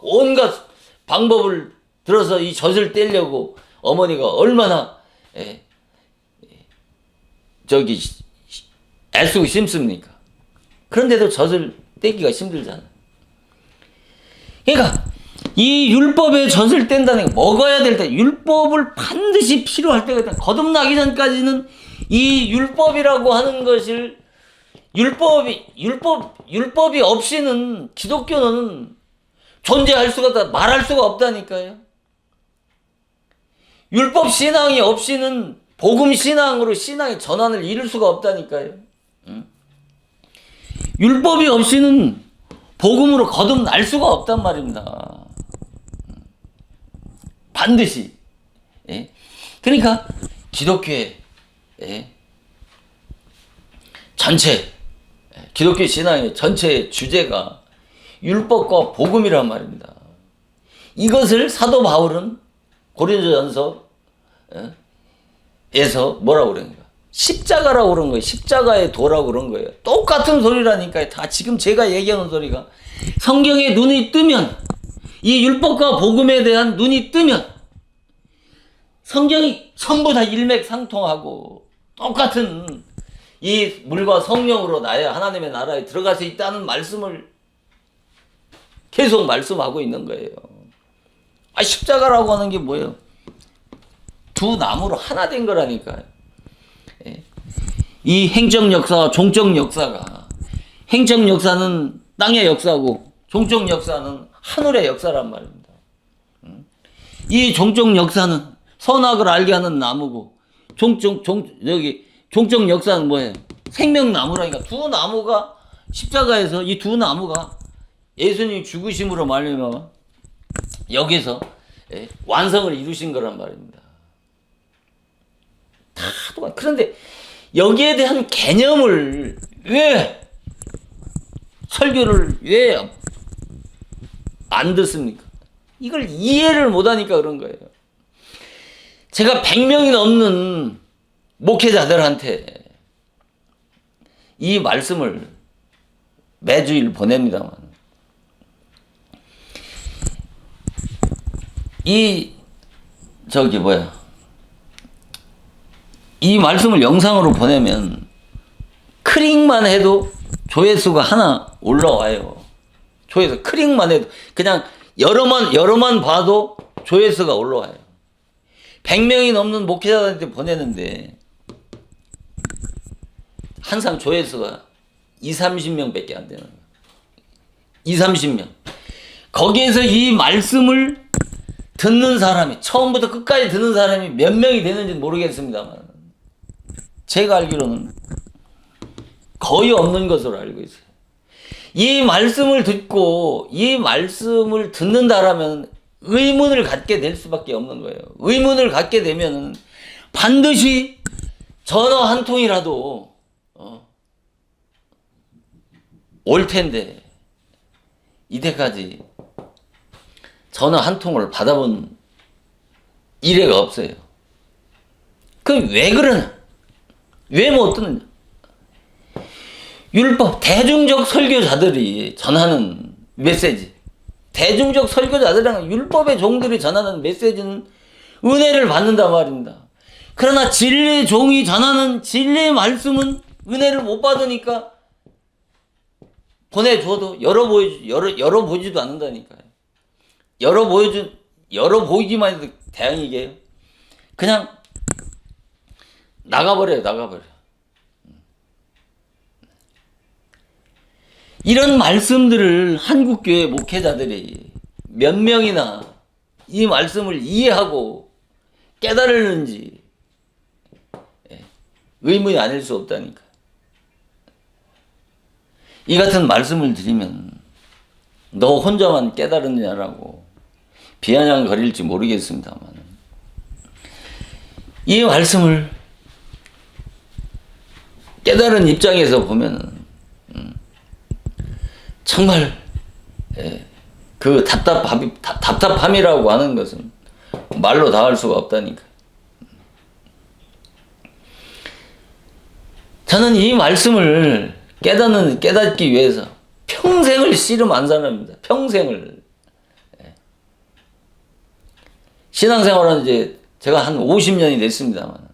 B: 온갖 방법을 들어서 이 젖을 떼려고 어머니가 얼마나 애쓰고 심습니까? 그런데도 젖을 떼기가 힘들잖아요. 그러니까 이 율법의 젖을 뗀다는 게, 먹어야 될 때, 율법을 반드시 필요할 때가 있다. 거듭나기 전까지는 이 율법이라고 하는 것을 율법이 없이는 기독교는 존재할 수가 없다, 말할 수가 없다니까요. 율법 신앙이 없이는 복음 신앙으로 신앙의 전환을 이룰 수가 없다니까요. 율법이 없이는 복음으로 거듭날 수가 없단 말입니다. 반드시. 예? 그러니까 기독교의 전체, 기독교 신앙의 전체 주제가 율법과 복음이란 말입니다. 이것을 사도 바울은 고린도전서 에서 뭐라고 그러는가? 십자가라고 그런 거예요. 십자가의 도라고 그런 거예요. 똑같은 소리라니까요. 다 지금 제가 얘기하는 소리가 성경에 눈이 뜨면, 이 율법과 복음에 대한 눈이 뜨면 성경이 전부 다 일맥상통하고 똑같은 이 물과 성령으로 나야 하나님의 나라에 들어갈 수 있다는 말씀을 계속 말씀하고 있는 거예요. 십자가라고 하는 게 뭐예요? 두 나무로 하나 된 거라니까요. 이 행적 역사와 종적 역사가, 행적 역사는 땅의 역사고 종적 역사는 하늘의 역사란 말입니다. 이 종적 역사는 선악을 알게 하는 나무고 종적 역사는 뭐예요? 생명나무라니까. 두 나무가 십자가에서, 이 두 나무가 예수님 죽으심으로 말미암아 여기서 완성을 이루신 거란 말입니다. 다 똑같아. 그런데 여기에 대한 개념을 설교를 왜 안 듣습니까? 이걸 이해를 못하니까 그런 거예요. 제가 100명이 넘는 목회자들한테 이 말씀을 매주일 보냅니다만, 이 말씀을 영상으로 보내면 클릭만 해도 조회수가 하나 올라와요. 조회수 클릭만 해도, 그냥 여러만 봐도 조회수가 올라와요. 100명이 넘는 목회자들한테 보내는데 항상 조회수가 20-30명밖에 안 되는 거예요. 20-30명. 거기에서 이 말씀을 듣는 사람이, 처음부터 끝까지 듣는 사람이 몇 명이 되는지 모르겠습니다만 제가 알기로는 거의 없는 것으로 알고 있어요. 이 말씀을 듣고 이 말씀을 듣는다라면 의문을 갖게 될 수밖에 없는 거예요. 의문을 갖게 되면 반드시 전어 한 통이라도 올 텐데 이때까지 전어 한 통을 받아본 이래가 없어요. 그럼 왜 그러냐? 왜 못 듣느냐? 율법, 대중적 설교자들이 전하는 메시지, 대중적 설교자들이랑 율법의 종들이 전하는 메시지는 은혜를 받는단 말입니다. 그러나 진리의 종이 전하는 진리의 말씀은 은혜를 못 받으니까 보내줘도 열어보지도 않는다니까요. 열어보이기만 해도 대항이게요. 그냥 나가버려. 이런 말씀들을 한국교회 목회자들이 몇 명이나 이 말씀을 이해하고 깨달았는지 의문이 아닐 수 없다니까. 이 같은 말씀을 드리면 너 혼자만 깨달았냐라고 비아냥거릴지 모르겠습니다만, 이 말씀을 깨달은 입장에서 보면 정말 그 답답함이라고 하는 것은 말로 다 할 수가 없다니까. 저는 이 말씀을 깨닫기 위해서 평생을 씨름 한 사람입니다. 평생을. 신앙생활은 이제 제가 한 50년이 됐습니다만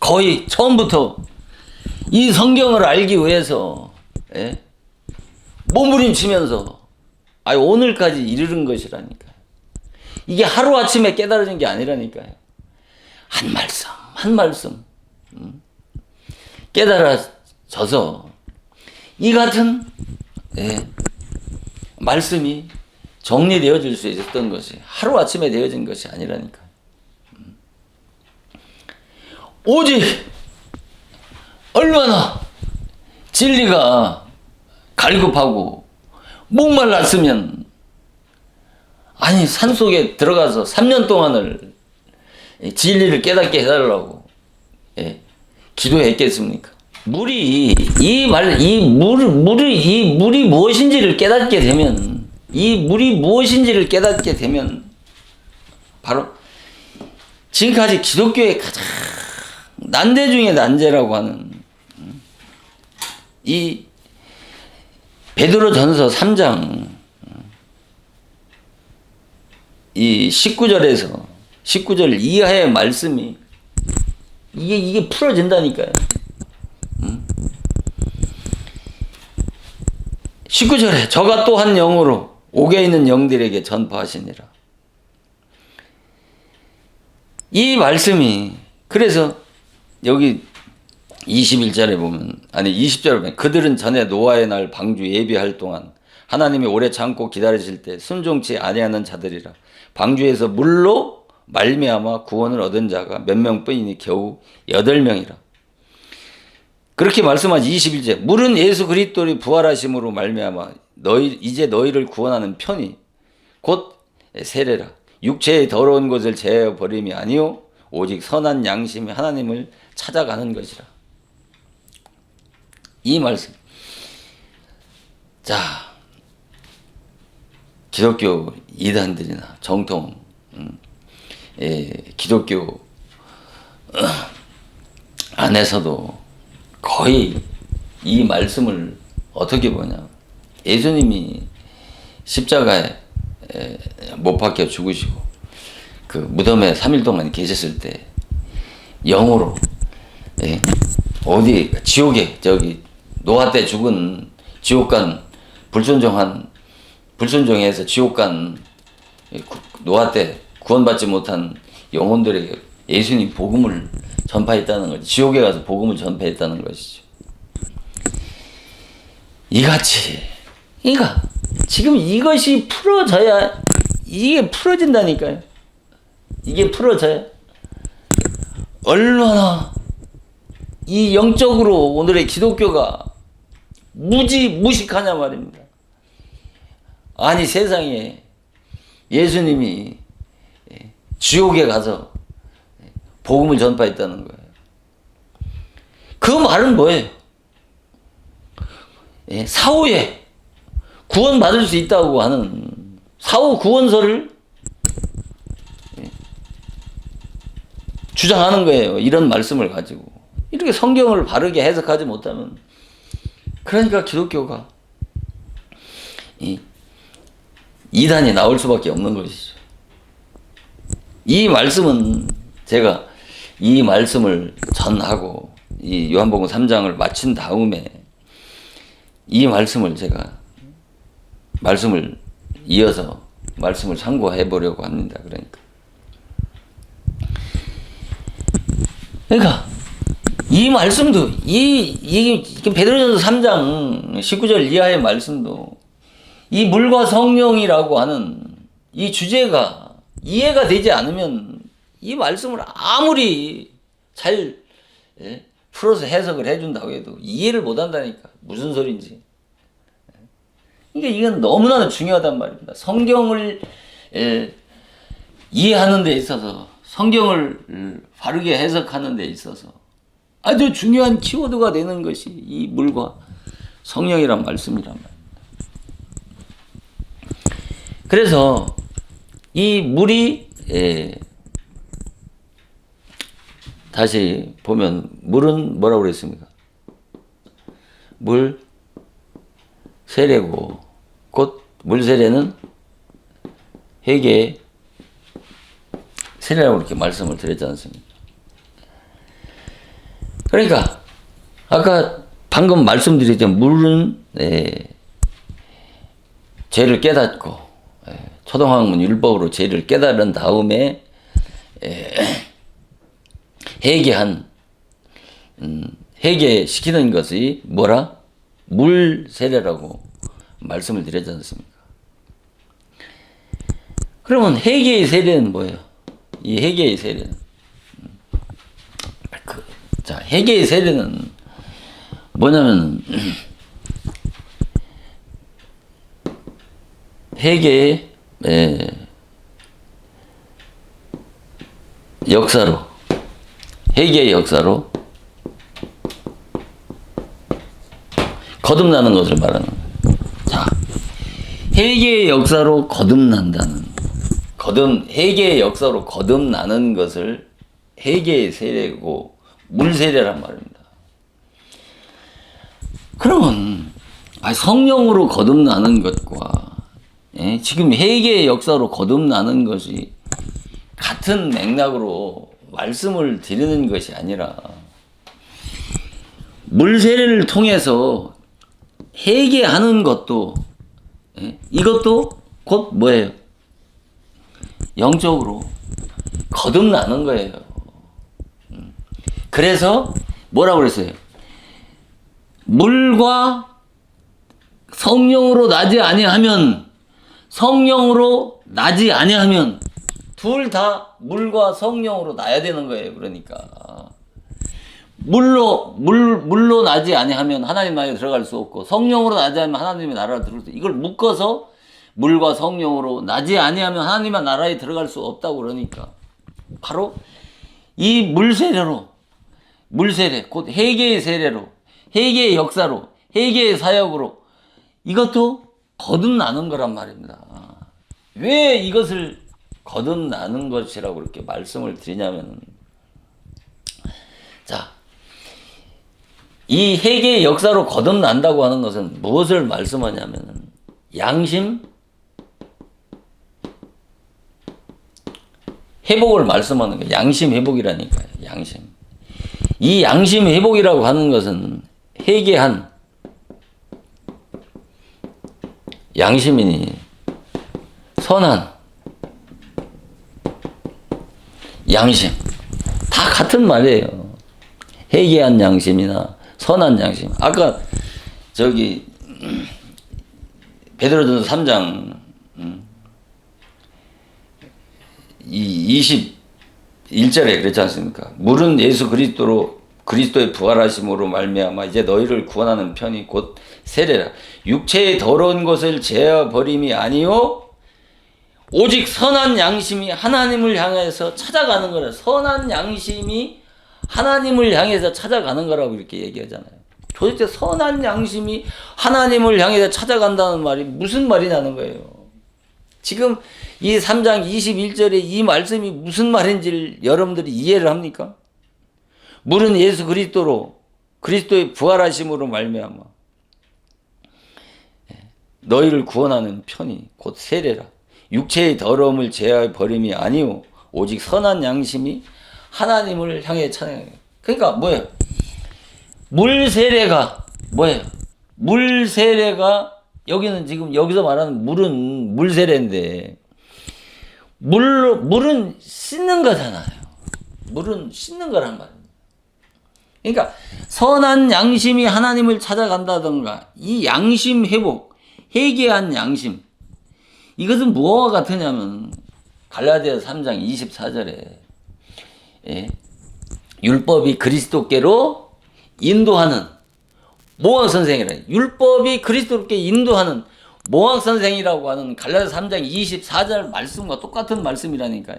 B: 거의 처음부터 이 성경을 알기 위해서 몸부림치면서 오늘까지 이르는 것이라니까요. 이게 하루아침에 깨달아진 게 아니라니까요. 한 말씀 깨달아져서 이 같은 말씀이 정리되어질 수 있었던 것이 하루아침에 되어진 것이 아니라니까. 오직 얼마나 진리가 갈급하고 목말랐으면 아니 산속에 들어가서 3년 동안을 진리를 깨닫게 해달라고 기도했겠습니까? 물이 무엇인지를 깨닫게 되면 이 물이 무엇인지를 깨닫게 되면 바로 지금까지 기독교의 가장 난제 중에 난제라고 하는 이 베드로전서 3장 이 19절 이하의 말씀이 이게 풀어진다니까요. 19절에 저가 또한 영으로 옥에 있는 영들에게 전파하시니라. 이 말씀이 그래서 여기 21절에 보면 20절에 보면 그들은 전에 노아의 날 방주 예비할 동안 하나님이 오래 참고 기다리실 때 순종치 아니하는 자들이라. 방주에서 물로 말미암아 구원을 얻은 자가 몇 명뿐이니 겨우 8명이라. 그렇게 말씀하신 21절 물은 예수 그리스도의 부활하심으로 말미암아 이제 너희를 구원하는 편이 곧 세례라. 육체의 더러운 것을 제하여 버림이 아니요 오직 선한 양심이 하나님을 찾아가는 것이라. 이 말씀. 자, 기독교 이단들이나 정통 기독교 안에서도 거의 이 말씀을 어떻게 보냐. 예수님이 십자가에 못 박혀 죽으시고 그 무덤에 3일 동안 계셨을 때 영으로 어디 지옥에 저기 노아 때 죽은 지옥간 불순종해서 지옥간 노아 때 구원받지 못한 영혼들에게 예수님 복음을 전파했다는 거지. 지옥에 가서 복음을 전파했다는 것이죠. 이같이 그러니까 지금 이것이 풀어져야 이게 풀어진다니까요. 이게 풀어져야 얼마나 이 영적으로 오늘의 기독교가 무식하냐 말입니다. 아니 세상에 예수님이 지옥에 가서 복음을 전파했다는 거예요. 그 말은 뭐예요? 사후에 구원받을 수 있다고 하는 사후 구원서를 주장하는 거예요. 이런 말씀을 가지고. 이렇게 성경을 바르게 해석하지 못하면 그러니까 기독교가 이단이 나올 수밖에 없는 것이죠. 이 말씀은 제가 이 말씀을 전하고 이 요한복음 3장을 마친 다음에 이 말씀을 제가 말씀을 이어서 말씀을 참고해 보려고 합니다. 그러니까 이 말씀도 이 베드로전서 3장 19절 이하의 말씀도 이 물과 성령이라고 하는 이 주제가 이해가 되지 않으면 이 말씀을 아무리 잘 풀어서 해석을 해준다고 해도 이해를 못한다니까. 무슨 소린지. 그러니까 이건 너무나 중요하단 말입니다. 성경을 이해하는 데 있어서 성경을 바르게 해석하는 데 있어서 아주 중요한 키워드가 되는 것이 이 물과 성령이란 말씀이란 말입니다. 그래서 이 물이 다시 보면 물은 뭐라고 그랬습니까? 물 세례고 곧 물 세례는 회개의 세례라고 이렇게 말씀을 드렸지 않습니까? 그러니까 아까 방금 말씀드렸지만 물은 죄를 깨닫고 초등학문 율법으로 죄를 깨달은 다음에 회개한 회개시키는 것이 뭐라? 물 세례라고 말씀을 드렸지 않습니까? 그러면 회개의 세례는 뭐예요? 이 회개의 세례는 자, 회개의 세례는 뭐냐면 회개의 역사로, 회개의 역사로 거듭나는 것을 말하는 거예요. 자, 회개의 역사로 거듭난다는, 회개의 역사로 거듭나는 것을 회개의 세례고 물 세례란 말입니다. 그러면 성령으로 거듭나는 것과 지금 회개의 역사로 거듭나는 것이 같은 맥락으로 말씀을 드리는 것이 아니라 물 세례를 통해서 회개하는 것도 이것도 곧 뭐예요? 영적으로 거듭나는 거예요. 그래서 뭐라고 그랬어요? 물과 성령으로 나지 아니하면, 성령으로 나지 아니하면 둘 다 물과 성령으로 나야 되는 거예요. 그러니까 물로 나지 아니하면 하나님 나라에 들어갈 수 없고, 성령으로 나지 않으면 하나님의 나라에 들어갈 수 없고, 이걸 묶어서 물과 성령으로 나지 아니하면 하나님의 나라에 들어갈 수 없다고 그러니까 바로 이 물세례, 곧 회개의 세례로, 회개의 역사로, 회개의 사역으로 이것도 거듭나는 거란 말입니다. 왜 이것을 거듭나는 것이라고 이렇게 말씀을 드리냐면, 자, 이 회개의 역사로 거듭난다고 하는 것은 무엇을 말씀하냐면 양심 회복을 말씀하는 거예요. 양심 회복이라니까요. 양심. 이 양심 회복이라고 하는 것은 회개한 양심이니 선한 양심 다 같은 말이에요. 회개한 양심이나 선한 양심. 아까 저기 베드로전서 3장 21절에 그랬지 않습니까? 물은 예수 그리스도의 부활하심으로 말미암아 이제 너희를 구원하는 편이 곧 세례라. 육체의 더러운 것을 제어 버림이 아니요 오직 선한 양심이 하나님을 향해서 찾아가는 거라. 선한 양심이 하나님을 향해서 찾아가는 거라고 이렇게 얘기하잖아요. 도대체 선한 양심이 하나님을 향해서 찾아간다는 말이 무슨 말이냐는 거예요. 지금 이 3장 21절에 이 말씀이 무슨 말인지를 여러분들이 이해를 합니까? 물은 예수 그리스도의 부활하심으로 말미암아 너희를 구원하는 편이 곧 세례라. 육체의 더러움을 제하여 버림이 아니오 오직 선한 양심이 하나님을 향해 찾아가는 거예요. 그러니까 뭐예요? 물 세례가 뭐예요? 물 세례가 여기는 지금 여기서 말하는 물은 물 세례인데 물은 씻는 거잖아요. 물은 씻는 거란 말입니다. 그러니까 선한 양심이 하나님을 찾아간다던가 이 양심 회복, 회개한 양심 이것은 무엇과 같으냐면 갈라디아서 3장 24절에 율법이 그리스도께로 인도하는 모학 선생이라. 율법이 그리스도께 인도하는 모학 선생이라고 하는 갈라디아서 3장 24절 말씀과 똑같은 말씀이라니까요.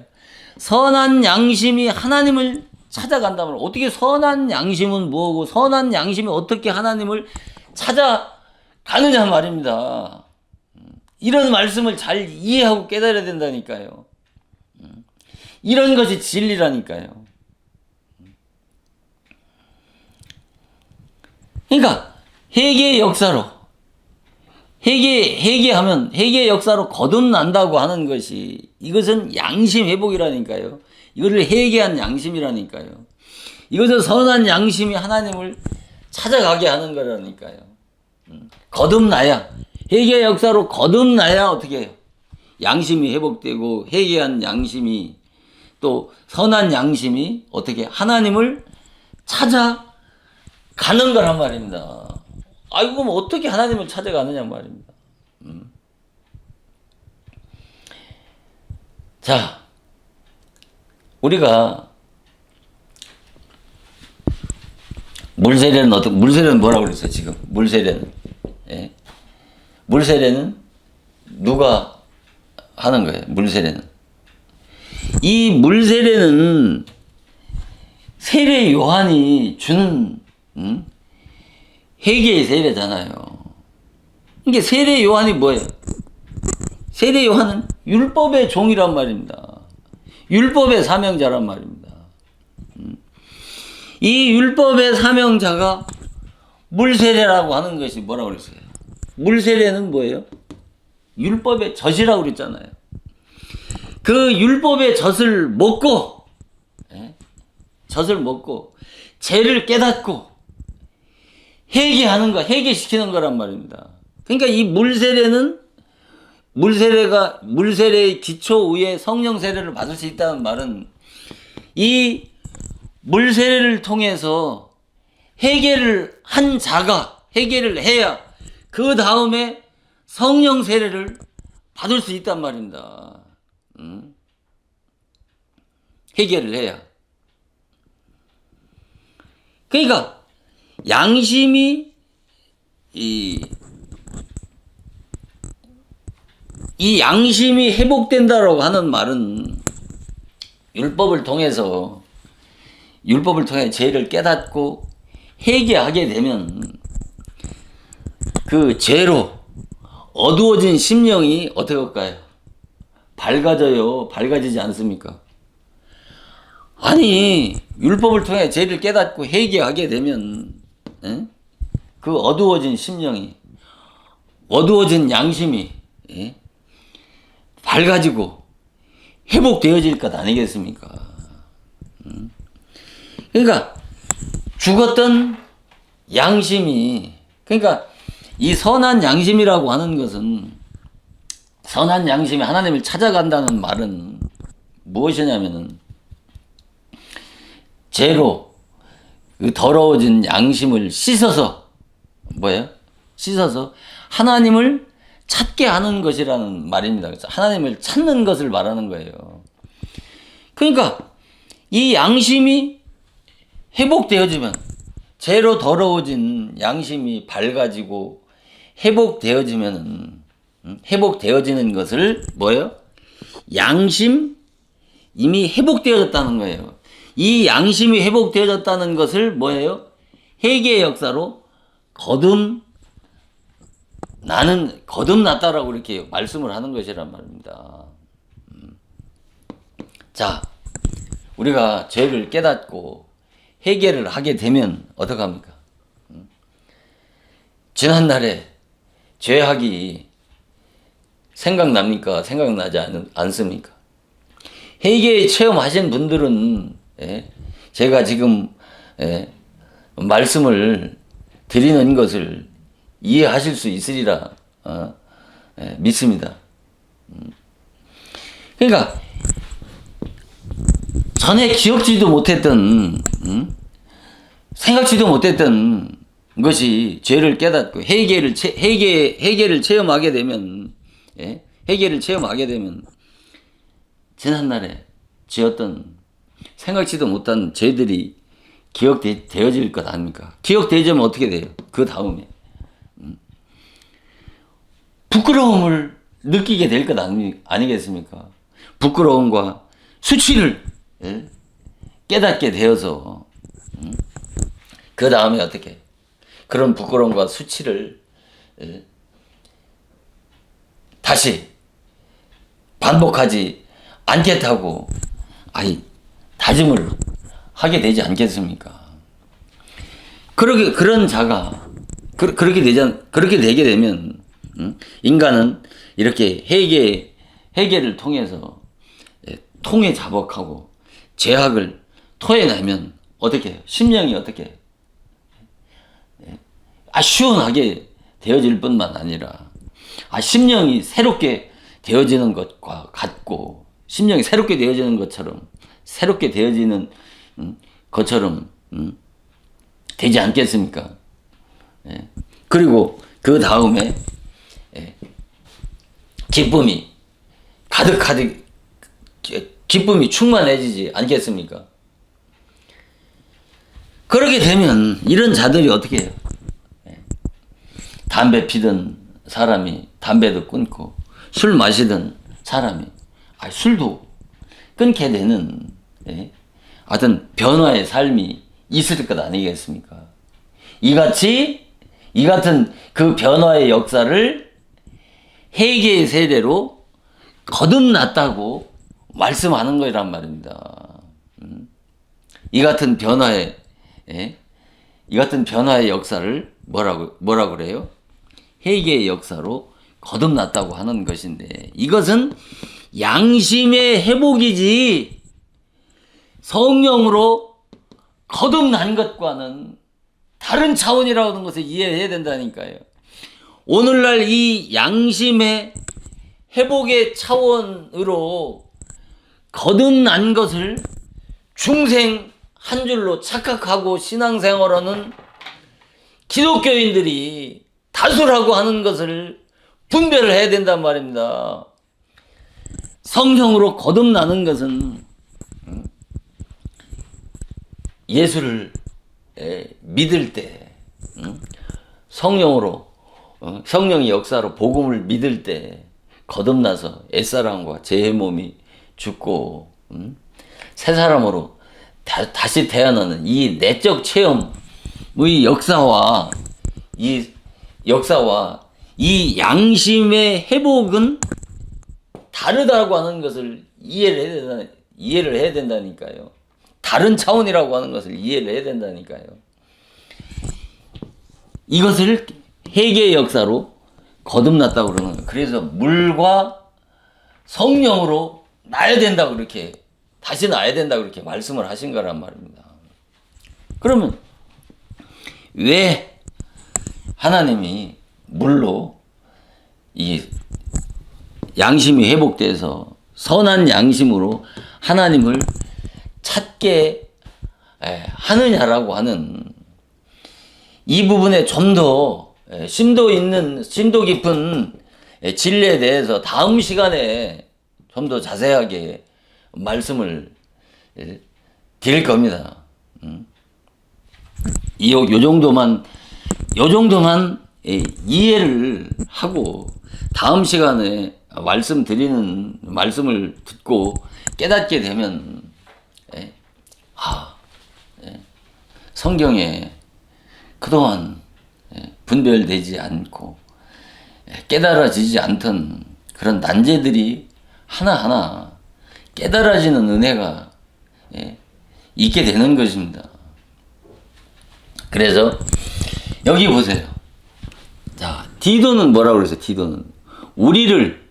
B: 선한 양심이 하나님을 찾아간다면 어떻게 선한 양심은 뭐고 선한 양심이 어떻게 하나님을 찾아가느냐 말입니다. 이런 말씀을 잘 이해하고 깨달아야 된다니까요. 이런 것이 진리라니까요. 그러니까 회개의 역사로 회개하면 회개의 역사로 거듭난다고 하는 것이 이것은 양심 회복이라니까요. 이거를 회개한 양심이라니까요. 이것은 선한 양심이 하나님을 찾아가게 하는 거라니까요. 거듭나야 회개의 역사로 거듭나야 어떻게 해요? 양심이 회복되고 회개한 양심이 또 선한 양심이 어떻게 하나님을 찾아가게 가는 거란 말입니다. 아이고, 그럼 어떻게 하나님을 찾아가느냐 말입니다. 자, 우리가 물세례는 뭐라고 그랬어요, 지금? 물세례는. 예? 물세례는 누가 하는 거예요, 물세례는? 이 물세례는 세례 요한이 주는, 회개의 세례잖아요. 이게 세례 요한이 뭐예요? 세례 요한은 율법의 종이란 말입니다. 율법의 사명자란 말입니다. 이 율법의 사명자가 물세례라고 하는 것이 뭐라고 그랬어요? 물세례는 뭐예요? 율법의 젖이라고 그랬잖아요. 그 율법의 젖을 먹고, 젖을 먹고, 죄를 깨닫고, 회개시키는 거란 말입니다. 그러니까 이 물세례의 기초 위에 성령 세례를 받을 수 있다는 말은 이 물세례를 통해서 회개를 한 자가 회개를 해야 그 다음에 성령 세례를 받을 수 있단 말입니다. 회개를 해야. 그러니까 양심이 이 양심이 회복된다라고 하는 말은 율법을 통해 죄를 깨닫고 회개하게 되면 그 죄로 어두워진 심령이 어떻게 할까요? 밝아져요? 밝아지지 않습니까? 아니, 율법을 통해 죄를 깨닫고 회개하게 되면 그 어두워진 심령이, 어두워진 양심이 밝아지고 회복되어질 것 아니겠습니까? 그러니까 죽었던 양심이, 그러니까 이 선한 양심이라고 하는 것은, 선한 양심이 하나님을 찾아간다는 말은 무엇이냐면은 죄로 그 더러워진 양심을 씻어서 씻어서 하나님을 찾게 하는 것이라는 말입니다. 그래서 하나님을 찾는 것을 말하는 거예요. 그러니까 이 양심이 회복되어지면, 죄로 더러워진 양심이 밝아지고 회복되어지는 것을 양심, 이미 회복되어졌다는 거예요. 이 양심이 회복되어졌다는 것을 회개의 역사로 거듭났다라고 이렇게 말씀을 하는 것이란 말입니다. 자, 우리가 죄를 깨닫고 회개를 하게 되면 어떡합니까? 지난날에 죄악이 생각납니까? 생각나지 않습니까? 회개 체험하신 분들은 제가 지금 말씀을 드리는 것을 이해하실 수 있으리라 믿습니다. 그러니까 전에 기억지도 못했던, 생각지도 못했던 것이 죄를 깨닫고 회개를 체험하게 되면, 회개를 체험하게 되면 지난날에 지었던 생각지도 못한 죄들이 기억되어질 것 아닙니까? 기억되어지면 어떻게 돼요? 그 다음에 부끄러움을 느끼게 될 것 아니겠습니까? 부끄러움과 수치를 깨닫게 되어서 그 다음에 어떻게 그런 부끄러움과 수치를 다시 반복하지 않겠다고 다짐을 하게 되지 않겠습니까? 그런 자가 그렇게 되게 되면 인간은 이렇게 회개를 통해서 통에 자복하고 죄악을 토해내면 어떻게 해요? 심령이 어떻게 시원하게 되어질 뿐만 아니라 심령이 새롭게 되어지는 것과 같고, 심령이 새롭게 되어지는 것처럼 되지 않겠습니까? 예. 그리고 그 다음에 예. 기쁨이 가득 기쁨이 충만해지지 않겠습니까? 그렇게 되면 이런 자들이 어떻게 해요? 예. 담배 피던 사람이 담배도 끊고 술 마시던 사람이 술도 끊게 되는 예. 어떤 변화의 삶이 있을 것 아니겠습니까? 이 같은 그 변화의 역사를 회개의 세례로 거듭났다고 말씀하는 거란 말입니다. 이 같은 변화의 역사를 뭐라고 그래요? 회개의 역사로 거듭났다고 하는 것인데, 이것은 양심의 회복이지 성령으로 거듭난 것과는 다른 차원이라고 하는 것을 이해해야 된다니까요. 오늘날 이 양심의 회복의 차원으로 거듭난 것을 중생 한 줄로 착각하고 신앙생활하는 기독교인들이 다수라고 하는 것을 분별을 해야 된단 말입니다. 성령으로 거듭나는 것은 예수를 믿을 때, 성령의 역사로 복음을 믿을 때 거듭나서 옛사람과 제 몸이 죽고 새 사람으로 다시 태어나는 이 내적 체험의 역사와 이 양심의 회복은 다르다고 하는 것을 이해를 해야 된다니까요. 다른 차원이라고 하는 것을 이해를 해야 된다니까요. 이것을 회개의 역사로 거듭났다고 그러는 거예요. 그래서 물과 성령으로 나야 된다고 그렇게, 다시 나야 된다고 그렇게 말씀을 하신 거란 말입니다. 그러면 왜 하나님이 물로 이 양심이 회복돼서 선한 양심으로 하나님을 찾게 하느냐라고 하는 이 부분에 좀 더 심도 깊은 진리에 대해서 다음 시간에 좀 더 자세하게 말씀을 드릴 겁니다. 요 정도만 이해를 하고 다음 시간에 말씀을 듣고 깨닫게 되면 성경에 그동안 분별되지 않고 깨달아지지 않던 그런 난제들이 하나하나 깨달아지는 은혜가 있게 되는 것입니다. 그래서 여기 보세요. 자, 디도는 뭐라고 그랬어요? 디도는 우리를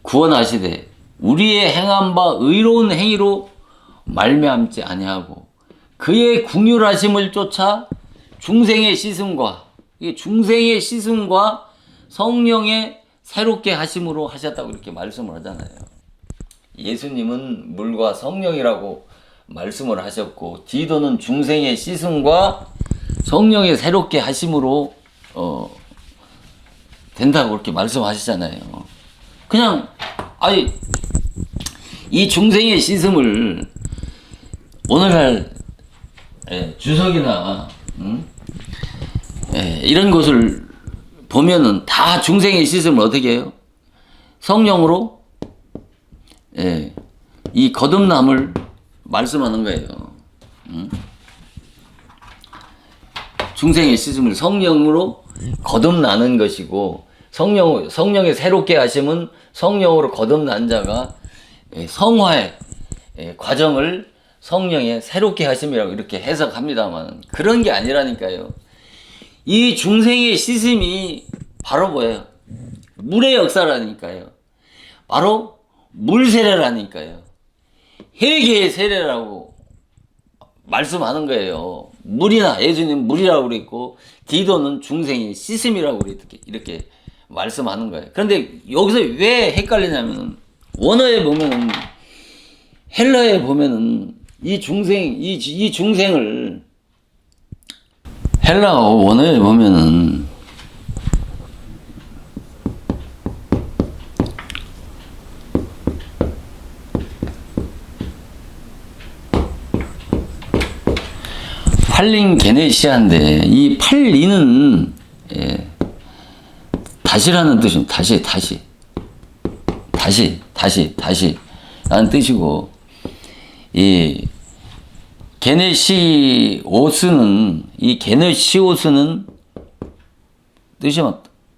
B: 구원하시되 우리의 행한 바 의로운 행위로 말미암지 아니하고 그의 긍휼하심을 쫓아 중생의 씻음과 성령의 새롭게 하심으로 하셨다고 이렇게 말씀을 하잖아요. 예수님은 물과 성령이라고 말씀을 하셨고 디도는 중생의 씻음과 성령의 새롭게 하심으로 된다고 그렇게 말씀하시잖아요. 그냥 이 중생의 씻음을 오늘날 주석이나 이런 것을 보면은 다 중생의 씻음을 어떻게 해요? 성령으로 이 거듭남을 말씀하는 거예요. 중생의 씻음을 성령으로 거듭나는 것이고 성령의 새롭게 하심은 성령으로 거듭난 자가 성화의 과정을 성령의 새롭게 하심이라고 이렇게 해석합니다만 그런 게 아니라니까요. 이 중생의 씻음이 바로 뭐예요? 물의 역사라니까요. 바로 물 세례라니까요. 회개의 세례라고 말씀하는 거예요. 물이나 예수님 물이라고 그랬고 디도는 중생의 씻음이라고 이렇게 말씀하는 거예요. 그런데 여기서 왜 헷갈리냐면 원어에 보면은 헬라에 보면은 이 중생을 헬라어 원어에 보면은 팔린 게네시아인데 이 팔리는 다시라는 뜻입니다. 다시라는 뜻이고 이 게네시오스는 뜻이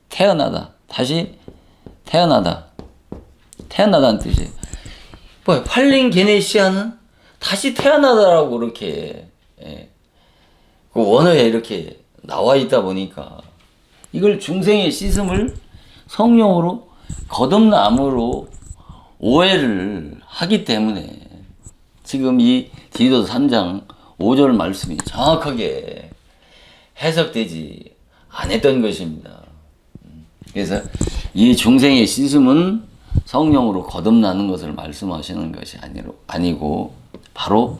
B: 태어나다, 다시 태어나다는 뜻이에요. 뭐 팔린 게네시아는 다시 태어나다라고 그렇게 그 원어에 이렇게 나와 있다 보니까 이걸 중생의 씻음을 성령으로 거듭남으로 오해를 하기 때문에 지금 이 디도서 3장 5절 말씀이 정확하게 해석되지 않았던 것입니다. 그래서 이 중생의 씻음은 성령으로 거듭나는 것을 말씀하시는 것이 아니고 바로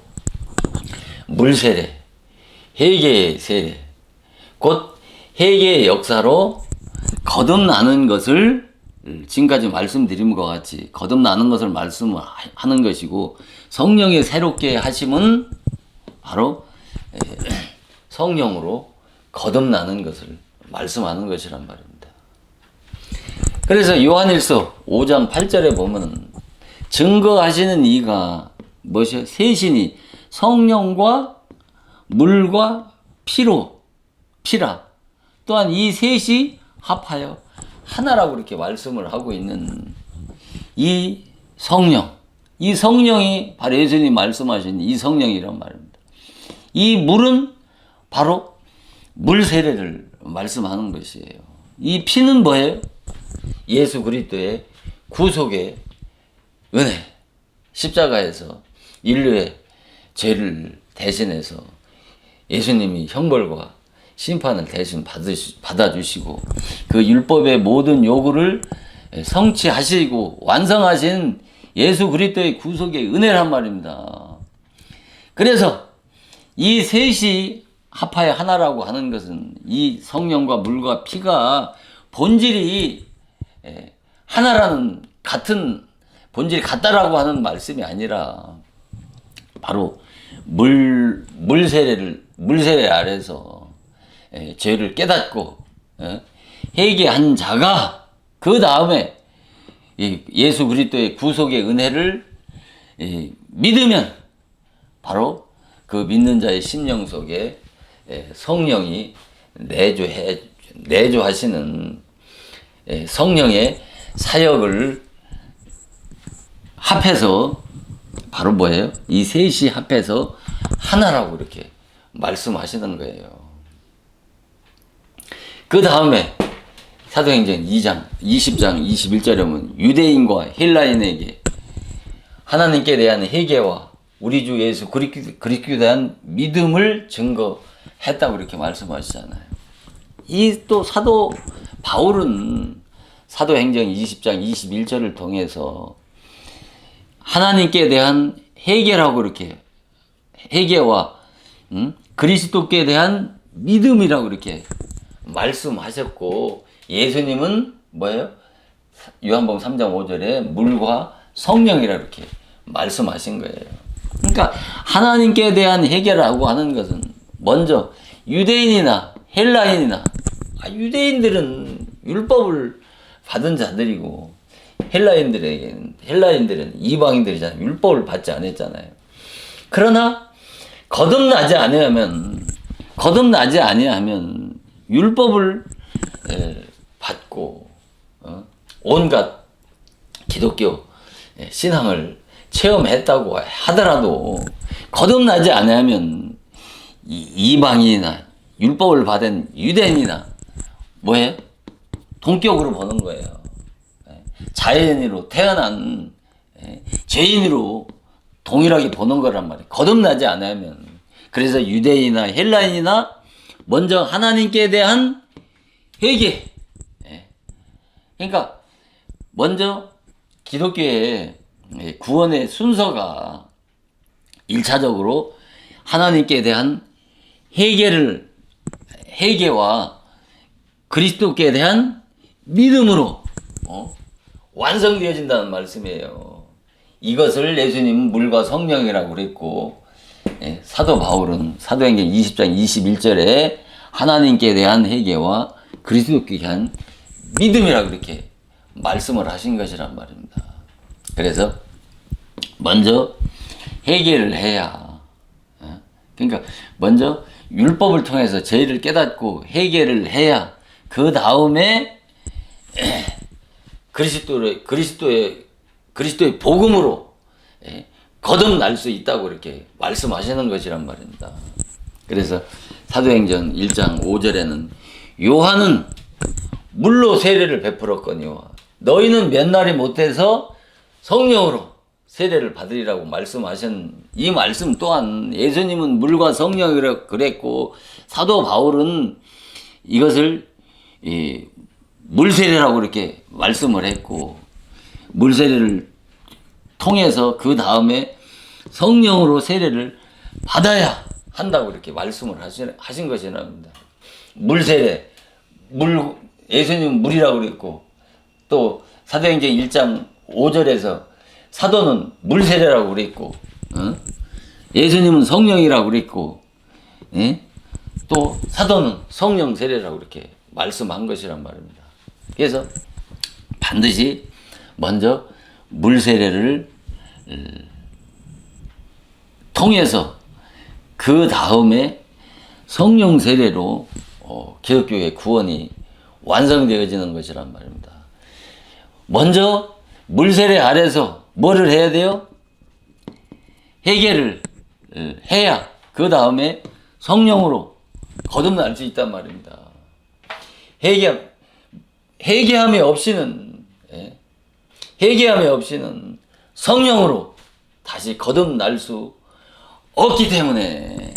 B: 물세례, 회개의 세례, 곧 회개의 역사로 거듭나는 것을 지금까지 말씀드린 것 같이 거듭나는 것을 말씀하는 것이고 성령의 새롭게 하심은 바로 성령으로 거듭나는 것을 말씀하는 것이란 말입니다. 그래서 요한일서 5장 8절에 보면 증거하시는 이가 무엇이요? 셋이니 성령과 물과 피라. 또한 이 셋이 합하여 하나라고 이렇게 말씀을 하고 있는 이 성령이 바로 예수님이 말씀하신 이 성령이란 말입니다. 이 물은 바로 물 세례를 말씀하는 것이에요. 이 피는 뭐예요? 예수 그리스도의 구속의 은혜, 십자가에서 인류의 죄를 대신해서 예수님이 형벌과 심판을 대신 받아주시고 그 율법의 모든 요구를 성취하시고 완성하신 예수 그리스도의 구속의 은혜란 말입니다. 그래서 이 셋이 합하여 하나라고 하는 것은 이 성령과 물과 피가 본질이 하나라는 같은 본질이 같다라고 하는 말씀이 아니라 바로 물세례 아래서 죄를 깨닫고 회개한 자가 그 다음에 예수 그리스도의 구속의 은혜를 믿으면 바로 그 믿는 자의 심령 속에 성령이 내주하시는 성령의 사역을 합해서 바로 뭐예요? 이 셋이 합해서 하나라고 이렇게 말씀하시는 거예요. 그 다음에 사도행전 2장 20장 21절에 보면 유대인과 헬라인에게 하나님께 대한 회개와 우리 주 예수 그리스도에 대한 믿음을 증거했다고 이렇게 말씀하시잖아요. 이 또 사도 바울은 사도행전 20장 21절을 통해서 하나님께 대한 회개라고 이렇게 회개와 그리스도께 대한 믿음이라고 이렇게 말씀하셨고 예수님은 뭐예요? 요한복음 3장 5절에 물과 성령이라 이렇게 말씀하신 거예요. 그러니까 하나님께 대한 회개라고 하는 것은 먼저 유대인이나 헬라인이나 유대인들은 율법을 받은 자들이고 헬라인들은 이방인들이잖아요. 율법을 받지 않았잖아요. 그러나 거듭나지 아니하면 율법을 받고 온갖 기독교 신앙을 체험했다고 하더라도 거듭나지 않으면 이방인이나 율법을 받은 유대인이나 뭐예요? 동격으로 보는 거예요. 자연인으로 태어난 죄인으로 동일하게 보는 거란 말이에요. 거듭나지 않으면. 그래서 유대인이나 헬라인이나 먼저 하나님께 대한 회개. 그러니까 먼저 기독교의 구원의 순서가 1차적으로 하나님께 대한 회개와 그리스도께 대한 믿음으로 완성되어진다는 말씀이에요. 이것을 예수님은 물과 성령이라고 그랬고, 사도 바울은 사도행전 20장 21절에 하나님께 대한 회개와 그리스도께 대한 믿음이라고 그렇게 말씀을 하신 것이란 말입니다. 그래서 먼저 회개를 해야, 그러니까 먼저 율법을 통해서 죄를 깨닫고 회개를 해야 그 다음에 그리스도의 복음으로 거듭날 수 있다고 이렇게 말씀하시는 것이란 말입니다. 그래서 사도행전 1장 5절에는 요한은 물로 세례를 베풀었거니와 너희는 몇 날이 못해서 성령으로 세례를 받으리라고 말씀하신 이 말씀 또한 예수님은 물과 성령이라고 그랬고 사도 바울은 이것을 물세례라고 이렇게 말씀을 했고 물세례를 통해서 그 다음에 성령으로 세례를 받아야 한다고 이렇게 말씀을 하신 것이랍니다. 물세례, 예수님은 물이라고 그랬고 또 사도행전 1장 5절에서 사도는 물세례라고 그랬고 예수님은 성령이라고 그랬고 또 사도는 성령 세례라고 이렇게 말씀한 것이란 말입니다. 그래서 반드시 먼저 물세례를 통해서 그 다음에 성령 세례로 기독교의 구원이 완성되어지는 것이란 말입니다. 먼저 물세례 아래서 뭐를 해야 돼요? 회개를 해야 그 다음에 성령으로 거듭날 수 있단 말입니다. 회개함이 없이는 성령으로 다시 거듭날 수 없기 때문에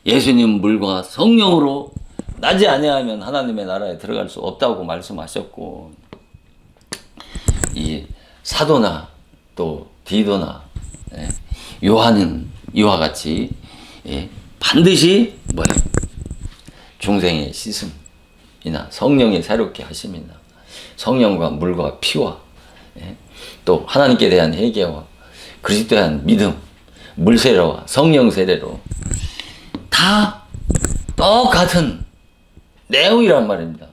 B: 예수님 물과 성령으로 나지 아니하면 하나님의 나라에 들어갈 수 없다고 말씀하셨고 이 사도나 또 디도나 요한은 이와 같이 반드시 중생의 씻음이나 성령의 새롭게 하심이나 성령과 물과 피와 또 하나님께 대한 회개와 그리스도에 대한 믿음, 물세례와 성령 세례로 다 똑같은 내용이란 말입니다.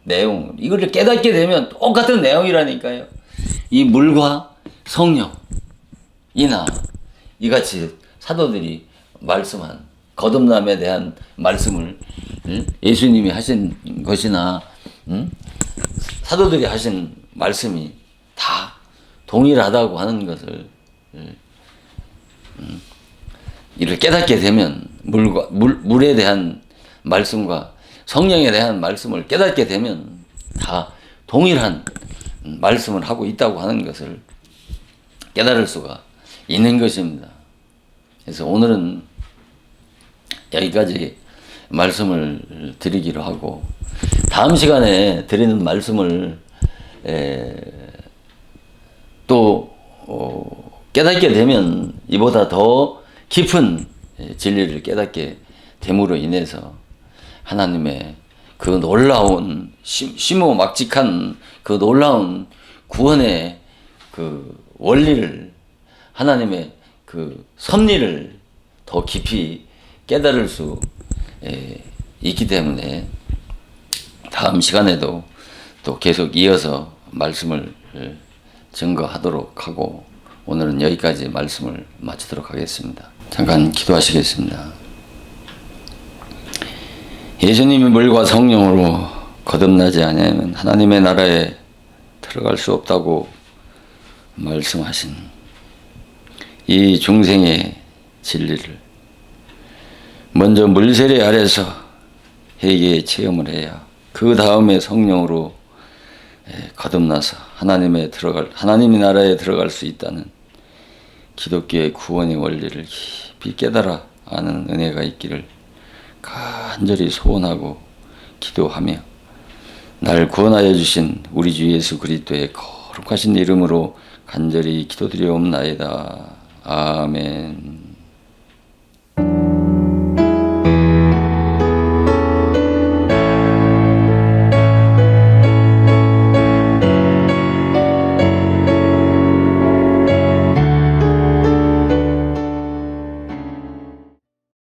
B: 내용. 이걸 깨닫게 되면 똑같은 내용이라니까요. 이 물과 성령이나 이같이 사도들이 말씀한 거듭남에 대한 말씀을 예수님이 하신 것이나 사도들이 하신 말씀이 다 동일하다고 하는 것을 이를 깨닫게 되면 물에 대한 말씀과 성령에 대한 말씀을 깨닫게 되면 다 동일한 말씀을 하고 있다고 하는 것을 깨달을 수가 있는 것입니다. 그래서 오늘은 여기까지 말씀을 드리기로 하고 다음 시간에 드리는 말씀을 또 깨닫게 되면 이보다 더 깊은 진리를 깨닫게 됨으로 인해서 하나님의 그 놀라운 심오막직한 그 놀라운 구원의 그 원리를 하나님의 그 섭리를 더 깊이 깨달을 수 있기 때문에 다음 시간에도 또 계속 이어서 말씀을 증거하도록 하고 오늘은 여기까지 말씀을 마치도록 하겠습니다. 잠깐 기도하시겠습니다. 예수님이 물과 성령으로 거듭나지 아니하면 하나님의 나라에 들어갈 수 없다고 말씀하신 이 중생의 진리를 먼저 물세례 아래서 회개의 체험을 해야 그 다음에 성령으로 거듭나서 하나님의 나라에 들어갈 수 있다는 기독교의 구원의 원리를 깊이 깨달아 아는 은혜가 있기를 간절히 소원하고 기도하며 날 구원하여 주신 우리 주 예수 그리스도의 거룩하신 이름으로 간절히 기도드리옵나이다. 아멘.